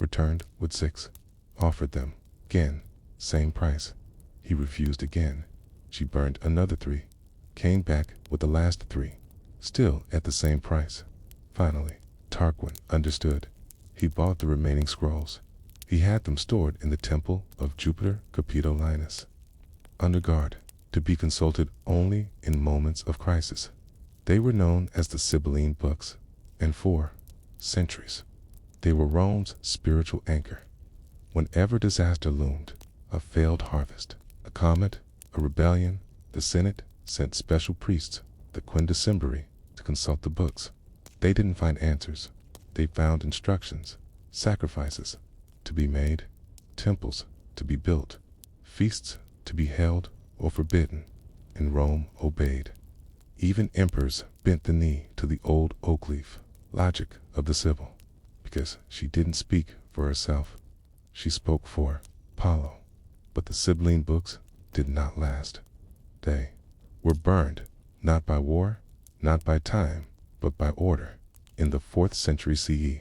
returned with 6, offered them again, same price. He refused again. She burned another 3, came back with the last 3, still at the same price. Finally, Tarquin understood. He bought the remaining scrolls. He had them stored in the temple of Jupiter Capitolinus, under guard, to be consulted only in moments of crisis. They were known as the Sibylline books, and for centuries, They were Rome's spiritual anchor. Whenever disaster loomed, a failed harvest, a comet, a rebellion, the Senate sent special priests, the quindecemviri, to consult the books. They didn't find answers. They found instructions, sacrifices to be made, temples to be built, feasts to be held or forbidden, and Rome obeyed. Even emperors bent the knee to the old oak leaf logic of the Sibyl, because she didn't speak for herself. She spoke for Apollo. But the Sibylline books did not last. They were burned, not by war, not by time, but by order. In the 4th century CE,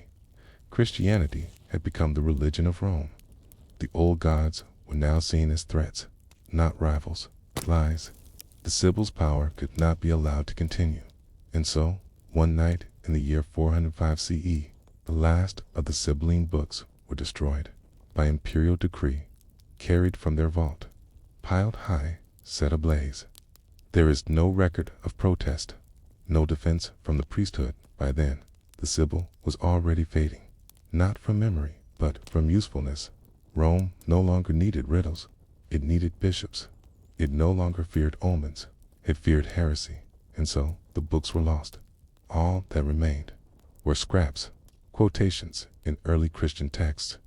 Christianity had become the religion of Rome. The old gods were now seen as threats, not rivals, lies. The Sibyl's power could not be allowed to continue. And so, one night in the year 405 CE, the last of the Sibylline books were destroyed by imperial decree, carried from their vault, piled high, set ablaze. There is no record of protest, no defense from the priesthood. By then, the Sibyl was already fading, not from memory, but from usefulness. Rome no longer needed riddles. It needed bishops. It no longer feared omens. It feared heresy. And so the books were lost. All that remained were scraps, quotations in early Christian texts,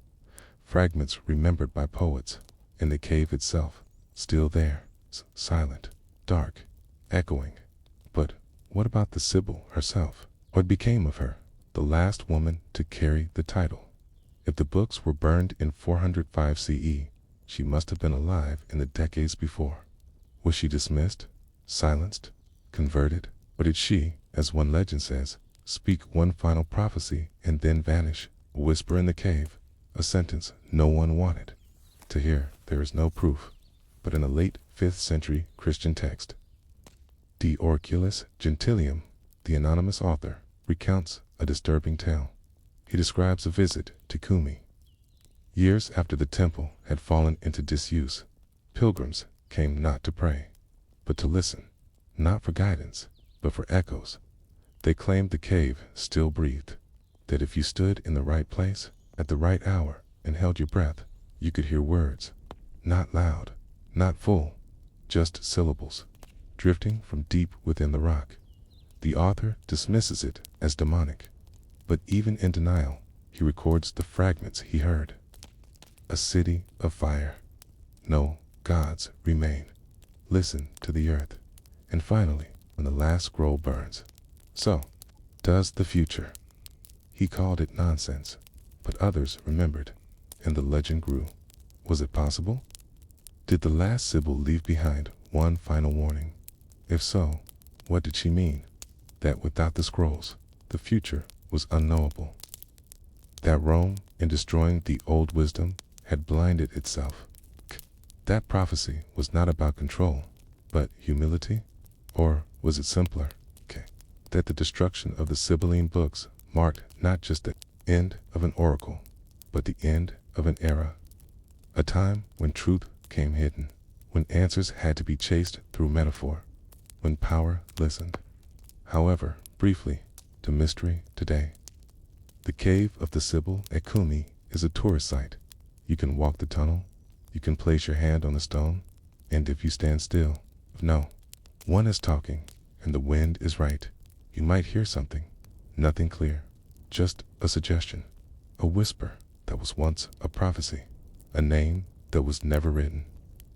fragments remembered by poets, and the cave itself, still there, silent, dark, echoing. But what about the Sibyl herself? What became of her, the last woman to carry the title? If the books were burned in 405 CE, she must have been alive in the decades before. Was she dismissed, silenced, converted? Or did she, as one legend says, speak one final prophecy and then vanish, a whisper in the cave, a sentence no one wanted to hear? There is no proof, but in a late 5th century Christian text, De Orculis Gentilium, the anonymous author recounts a disturbing tale. He describes a visit to Cumae. Years after the temple had fallen into disuse, pilgrims came not to pray, but to listen, not for guidance, but for echoes. They claimed the cave still breathed, that if you stood in the right place, at the right hour, and held your breath, you could hear words, not loud, not full, just syllables, drifting from deep within the rock. The author dismisses it as demonic, but even in denial, he records the fragments he heard. A city of fire. No gods remain. Listen to the earth. And finally, when the last scroll burns. So, does the future. He called it nonsense, but others remembered, and the legend grew. Was it possible? Did the last Sibyl leave behind one final warning? If so, what did she mean? That without the scrolls, the future was unknowable. That Rome, in destroying the old wisdom, had blinded itself. That prophecy was not about control, but humility? Or was it simpler? That the destruction of the Sibylline books marked not just the end of an oracle, but the end of an era. A time when truth came hidden, when answers had to be chased through metaphor, when power listened. However, briefly, to mystery today. The cave of the Sibyl at Cumae is a tourist site. You can walk the tunnel, you can place your hand on the stone, and if you stand still, no, one is talking, and the wind is right. You might hear something, nothing clear, just a suggestion, a whisper that was once a prophecy, a name that was never written,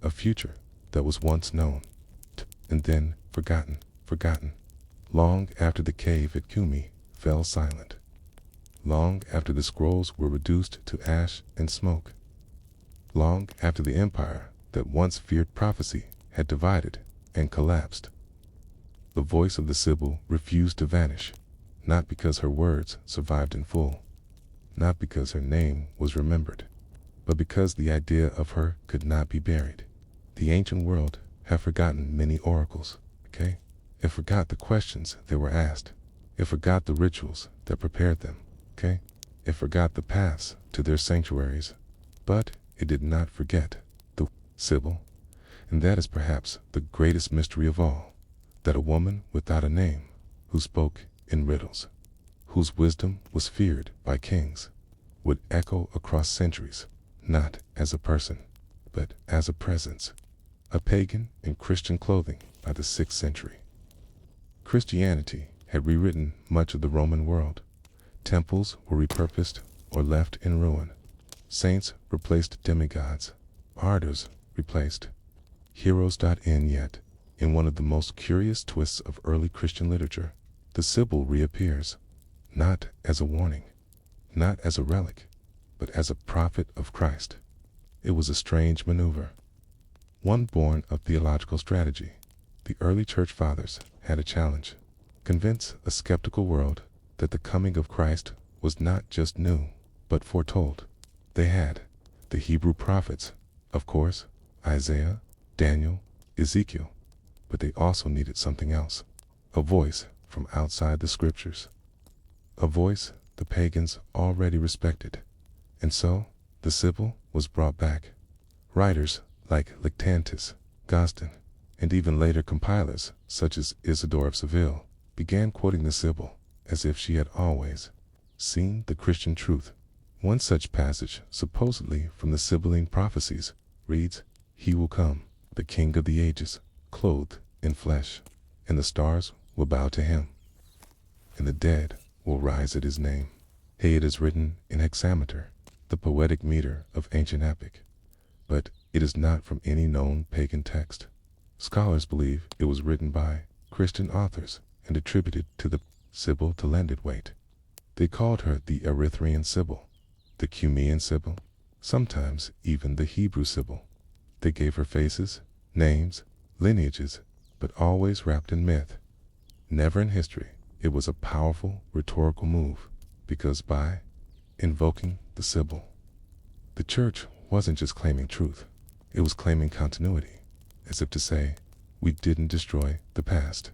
a future that was once known, and then forgotten. Long after the cave at Cumae fell silent, long after the scrolls were reduced to ash and smoke, long after the empire that once feared prophecy had divided and collapsed, the voice of the Sibyl refused to vanish, not because her words survived in full, not because her name was remembered, but because the idea of her could not be buried. The ancient world had forgotten many oracles, It forgot the questions that were asked. It forgot the rituals that prepared them, It forgot the paths to their sanctuaries. But it did not forget the Sibyl. And that is perhaps the greatest mystery of all, that a woman without a name, who spoke in riddles, whose wisdom was feared by kings, would echo across centuries, not as a person, but as a presence, a pagan in Christian clothing by the 6th century. Christianity had rewritten much of the Roman world. Temples were repurposed or left in ruin. Saints replaced demigods. Martyrs replaced heroes. Yet, in one of the most curious twists of early Christian literature, the Sibyl reappears, not as a warning, not as a relic, but as a prophet of Christ. It was a strange maneuver, one born of theological strategy. The early church fathers had a challenge: convince a skeptical world that the coming of Christ was not just new, but foretold. They had the Hebrew prophets, of course, Isaiah, Daniel, Ezekiel, but they also needed something else, a voice from outside the scriptures, a voice the pagans already respected. And so, the Sibyl was brought back. Writers like Lactantius, Gostin, and even later compilers such as Isidore of Seville began quoting the Sibyl as if she had always seen the Christian truth. One such passage, supposedly from the Sibylline prophecies, reads, "He will come, the King of the ages, clothed in flesh, and the stars will bow to him, and the dead will rise at his name." Hey, it is written in hexameter, the poetic meter of ancient epic, but it is not from any known pagan text. Scholars believe it was written by Christian authors and attributed to the Sibyl to lend it weight. They called her the Erythraean Sibyl, the Cumean Sibyl, sometimes even the Hebrew Sibyl. They gave her faces, names, lineages, but always wrapped in myth. Never in history. It was a powerful rhetorical move, because by invoking the Sibyl, the church wasn't just claiming truth, it was claiming continuity, as if to say, we didn't destroy the past,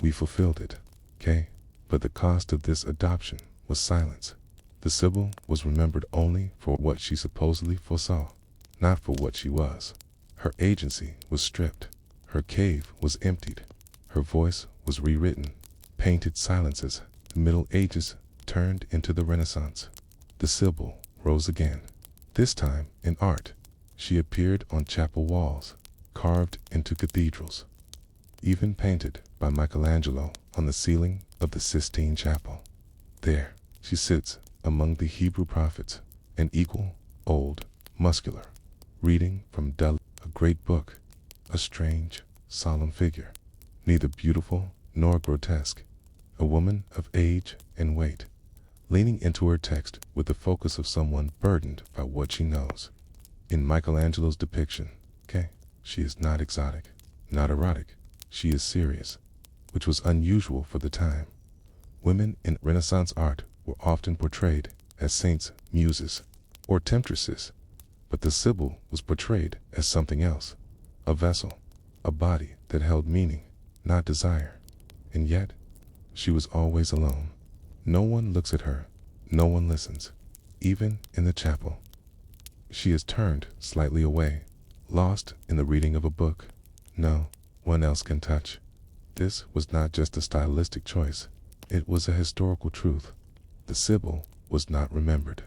we fulfilled it, okay? But the cost of this adoption was silence. The Sibyl was remembered only for what she supposedly foresaw, not for what she was. Her agency was stripped, her cave was emptied, her voice was rewritten. Painted silences, the Middle Ages turned into the Renaissance. The Sibyl rose again, this time in art. She appeared on chapel walls, carved into cathedrals, even painted by Michelangelo on the ceiling of the Sistine Chapel. There, she sits among the Hebrew prophets, an equal, old, muscular, reading from Delphi, a great book, a strange, solemn figure, neither beautiful nor grotesque, a woman of age and weight, leaning into her text with the focus of someone burdened by what she knows. In Michelangelo's depiction, she is not exotic, not erotic, she is serious, which was unusual for the time. Women in Renaissance art were often portrayed as saints, muses, or temptresses, but the Sibyl was portrayed as something else, a vessel, a body that held meaning, not desire. And yet, she was always alone. No one looks at her, no one listens, even in the chapel. She is turned slightly away, lost in the reading of a book no one else can touch. This was not just a stylistic choice, it was a historical truth. The Sibyl was not remembered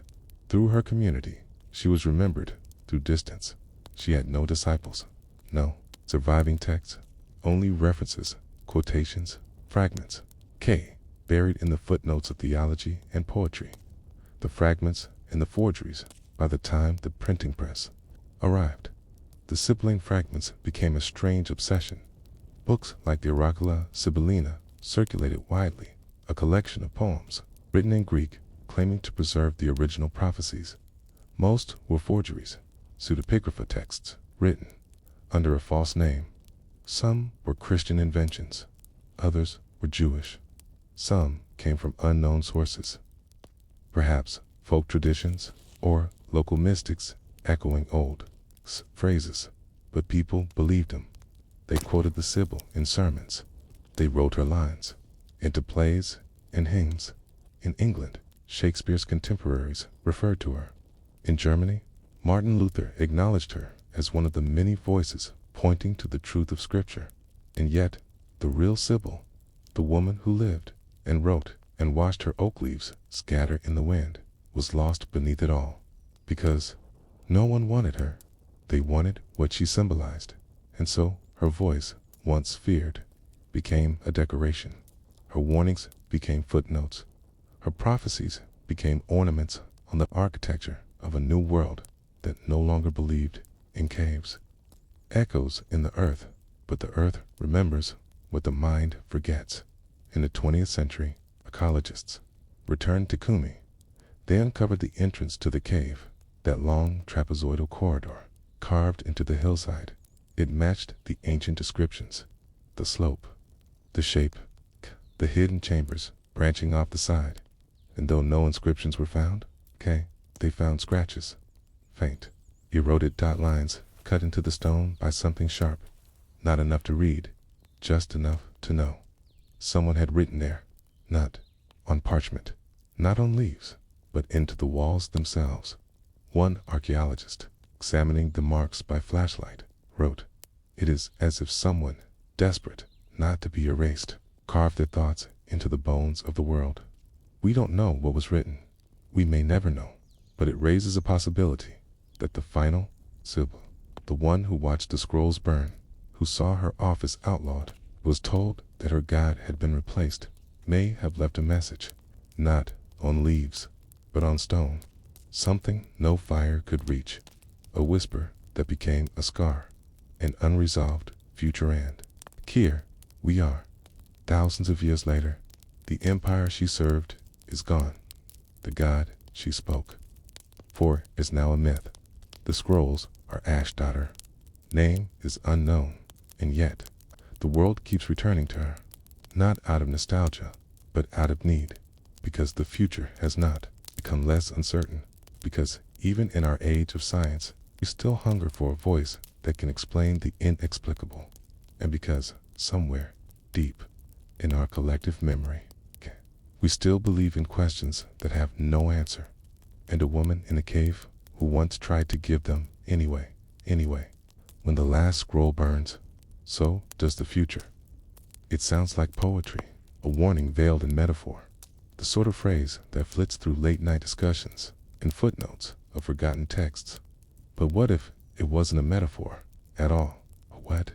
through her community, she was remembered through distance. She had no disciples, no surviving texts, only references, quotations, fragments, buried in the footnotes of theology and poetry, the fragments and the forgeries. By the time the printing press arrived, the Sibylline fragments became a strange obsession. Books like the Oracula Sibyllina circulated widely, a collection of poems written in Greek claiming to preserve the original prophecies. Most were forgeries, pseudepigrapha texts written under a false name. Some were Christian inventions, others were Jewish. Some came from unknown sources, perhaps folk traditions or local mystics echoing old phrases, but people believed them. They quoted the Sibyl in sermons. They wrote her lines into plays and hymns. In England, Shakespeare's contemporaries referred to her. In Germany, Martin Luther acknowledged her as one of the many voices pointing to the truth of Scripture. And yet, the real Sibyl, the woman who lived and wrote and watched her oak leaves scatter in the wind, was lost beneath it all. Because no one wanted her. They wanted what she symbolized. And so her voice, once feared, became a decoration. Her warnings became footnotes. Her prophecies became ornaments on the architecture of a new world that no longer believed in caves. Echoes in the earth, but the earth remembers what the mind forgets. In the 20th century, ecologists returned to Kumi. They uncovered the entrance to the cave, that long trapezoidal corridor carved into the hillside. It matched the ancient descriptions. The slope, the shape, the hidden chambers branching off the side. And though no inscriptions were found, they found scratches, faint, eroded dot lines cut into the stone by something sharp. Not enough to read, just enough to know. Someone had written there, not on parchment, not on leaves, but into the walls themselves. One archaeologist, examining the marks by flashlight, wrote, "It is as if someone, desperate not to be erased, carved their thoughts into the bones of the world." We don't know what was written. We may never know, but it raises a possibility that the final Sybil, the one who watched the scrolls burn, who saw her office outlawed, was told that her god had been replaced, may have left a message, not on leaves, but on stone. Something no fire could reach. A whisper that became a scar. An unresolved future end. Here we are, thousands of years later. The empire she served is gone. The god she spoke for is now a myth. The scrolls are ash daughter. Name is unknown, and yet the world keeps returning to her, not out of nostalgia, but out of need, because the future has not become less uncertain, because even in our age of science, we still hunger for a voice that can explain the inexplicable, and because somewhere deep in our collective memory, we still believe in questions that have no answer, and a woman in a cave who once tried to give them anyway. When the last scroll burns, so does the future. It sounds like poetry, a warning veiled in metaphor, the sort of phrase that flits through late-night discussions and footnotes of forgotten texts. But what if it wasn't a metaphor at all? What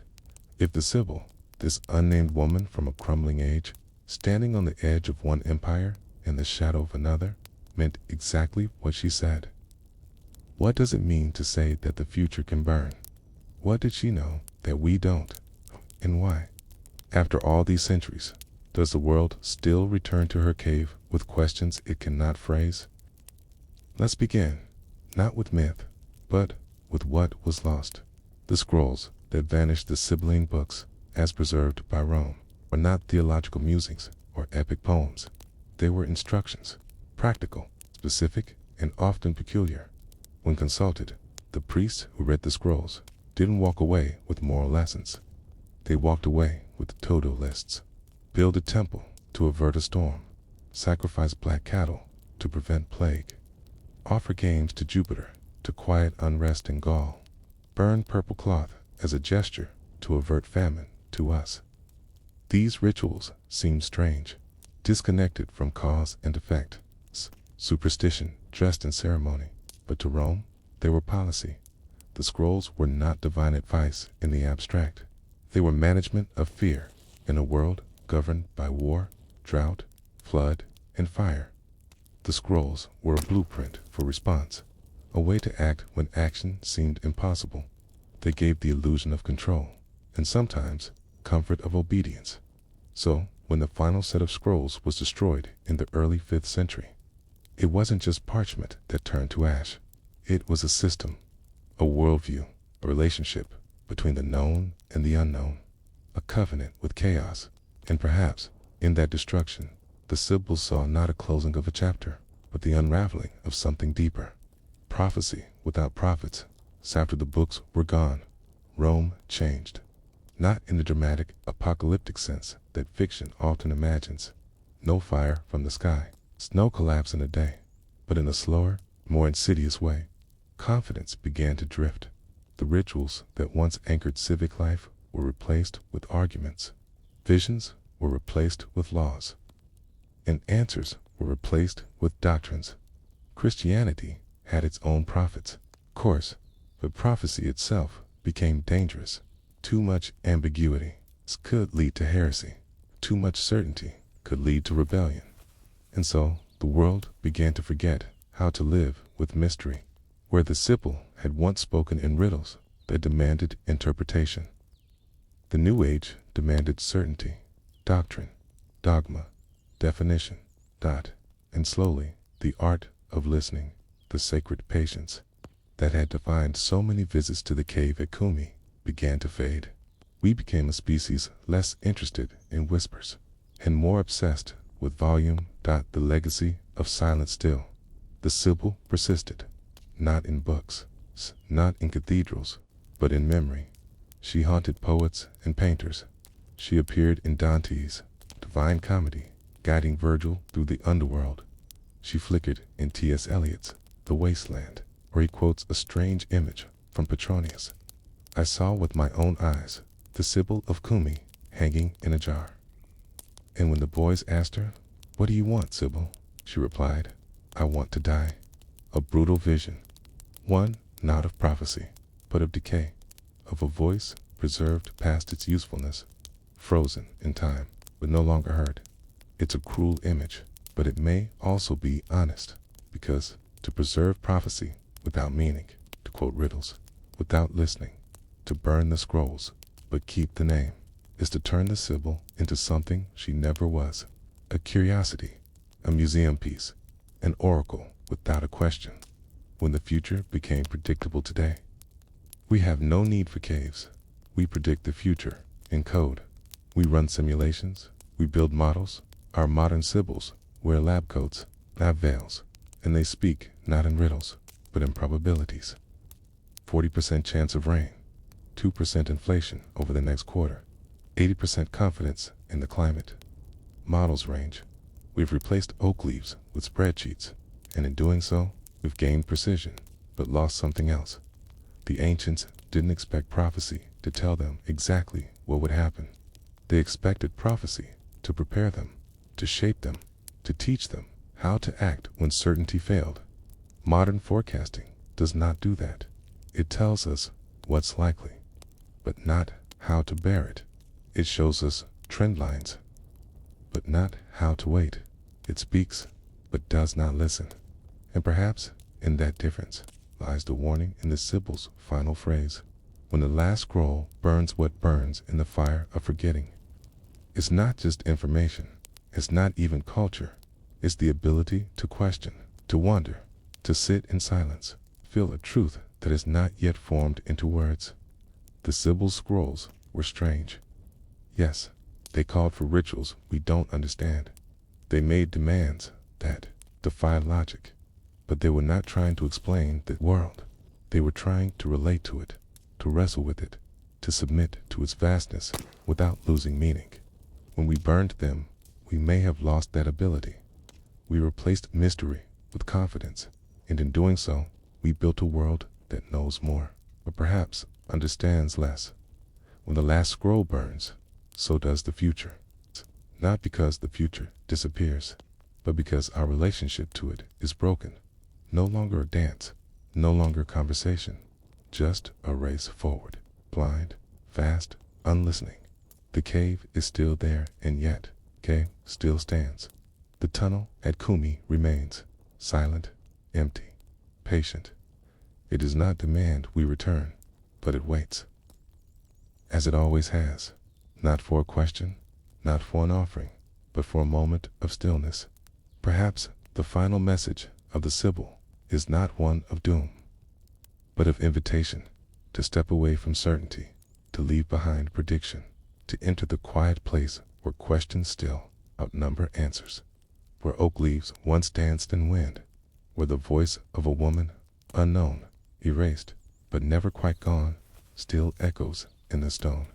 if the Sybil, this unnamed woman from a crumbling age, standing on the edge of one empire in the shadow of another, meant exactly what she said? What does it mean to say that the future can burn? What did she know that we don't? And why? After all these centuries, does the world still return to her cave with questions it cannot phrase? Let's begin, not with myth, but with what was lost. The scrolls that vanished, the Sibylline books, as preserved by Rome, were not theological musings or epic poems. They were instructions, practical, specific, and often peculiar. When consulted, the priests who read the scrolls didn't walk away with moral lessons. They walked away with to-do lists. Build a temple to avert a storm. Sacrifice black cattle to prevent plague. Offer games to Jupiter to quiet unrest in Gaul. Burn purple cloth as a gesture to avert famine to us. These rituals seem strange, disconnected from cause and effect, superstition dressed in ceremony, but to Rome, they were policy. The scrolls were not divine advice in the abstract. They were management of fear in a world governed by war, drought, flood, and fire. The scrolls were a blueprint for response, a way to act when action seemed impossible. They gave the illusion of control, and sometimes comfort of obedience. So, when the final set of scrolls was destroyed in the early 5th century, it wasn't just parchment that turned to ash. It was a system, a worldview, a relationship between the known and the unknown, a covenant with chaos. And perhaps, in that destruction, the Sibyls saw not a closing of a chapter, but the unraveling of something deeper. Prophecy without prophets. So after the books were gone, Rome changed. Not in the dramatic, apocalyptic sense that fiction often imagines. No fire from the sky, snow collapse in a day, but in a slower, more insidious way. Confidence began to drift. The rituals that once anchored civic life were replaced with arguments. Visions were replaced with laws. And answers were replaced with doctrines. Christianity had its own prophets, of course, but prophecy itself became dangerous. Too much ambiguity could lead to heresy. Too much certainty could lead to rebellion. And so the world began to forget how to live with mystery. Where the Sibyl had once spoken in riddles that demanded interpretation, the New Age demanded certainty, doctrine, dogma, definition, and slowly the art of listening, the sacred patience that had defined so many visits to the cave at Kumi, began to fade. We became a species less interested in whispers and more obsessed with volume. The legacy of silence still. The Sibyl persisted, not in books, not in cathedrals, but in memory. She haunted poets and painters. She appeared in Dante's Divine Comedy, guiding Virgil through the underworld. She flickered in T.S. Eliot's The Wasteland, where he quotes a strange image from Petronius. I saw with my own eyes the Sibyl of Kumi hanging in a jar. And when the boys asked her, "What do you want, Sibyl?" she replied, "I want to die." A brutal vision. One not of prophecy, but of decay, of a voice preserved past its usefulness, frozen in time, but no longer heard. It's a cruel image, but it may also be honest, because to preserve prophecy without meaning, to quote riddles, without listening, to burn the scrolls, but keep the name, is to turn the Sibyl into something she never was. A curiosity, a museum piece, an oracle without a question. When the future became predictable today, we have no need for caves. We predict the future in code. We run simulations, we build models. Our modern Sibyls wear lab coats, not veils, and they speak not in riddles, but in probabilities. 40% chance of rain, 2% inflation over the next quarter, 80% confidence in the climate. Models range. We've replaced oak leaves with spreadsheets, and in doing so, we've gained precision, but lost something else. The ancients didn't expect prophecy to tell them exactly what would happen. They expected prophecy to prepare them, to shape them, to teach them how to act when certainty failed. Modern forecasting does not do that. It tells us what's likely, but not how to bear it. It shows us trend lines, but not how to wait. It speaks, but does not listen. And perhaps in that difference lies the warning in the Sibyl's final phrase. When the last scroll burns what burns in the fire of forgetting. It's not just information. It's not even culture. It's the ability to question, to wonder, to sit in silence, feel a truth that is not yet formed into words. The Sibyl's scrolls were strange. Yes, they called for rituals we don't understand. They made demands that defied logic. But they were not trying to explain the world. They were trying to relate to it, to wrestle with it, to submit to its vastness without losing meaning. When we burned them, we may have lost that ability. We replaced mystery with confidence, and in doing so, we built a world that knows more, but perhaps understands less. When the last scroll burns, so does the future. Not because the future disappears, but because our relationship to it is broken. No longer a dance, no longer a conversation, just a race forward, blind, fast, unlistening. The cave is still there, and yet, cave still stands. The tunnel at Kumi remains, silent, empty, patient. It does not demand we return, but it waits. As it always has, not for a question, not for an offering, but for a moment of stillness. Perhaps the final message of the Sibyl is not one of doom, but of invitation to step away from certainty, to leave behind prediction, to enter the quiet place where questions still outnumber answers, where oak leaves once danced in wind, where the voice of a woman, unknown, erased, but never quite gone, still echoes in the stone.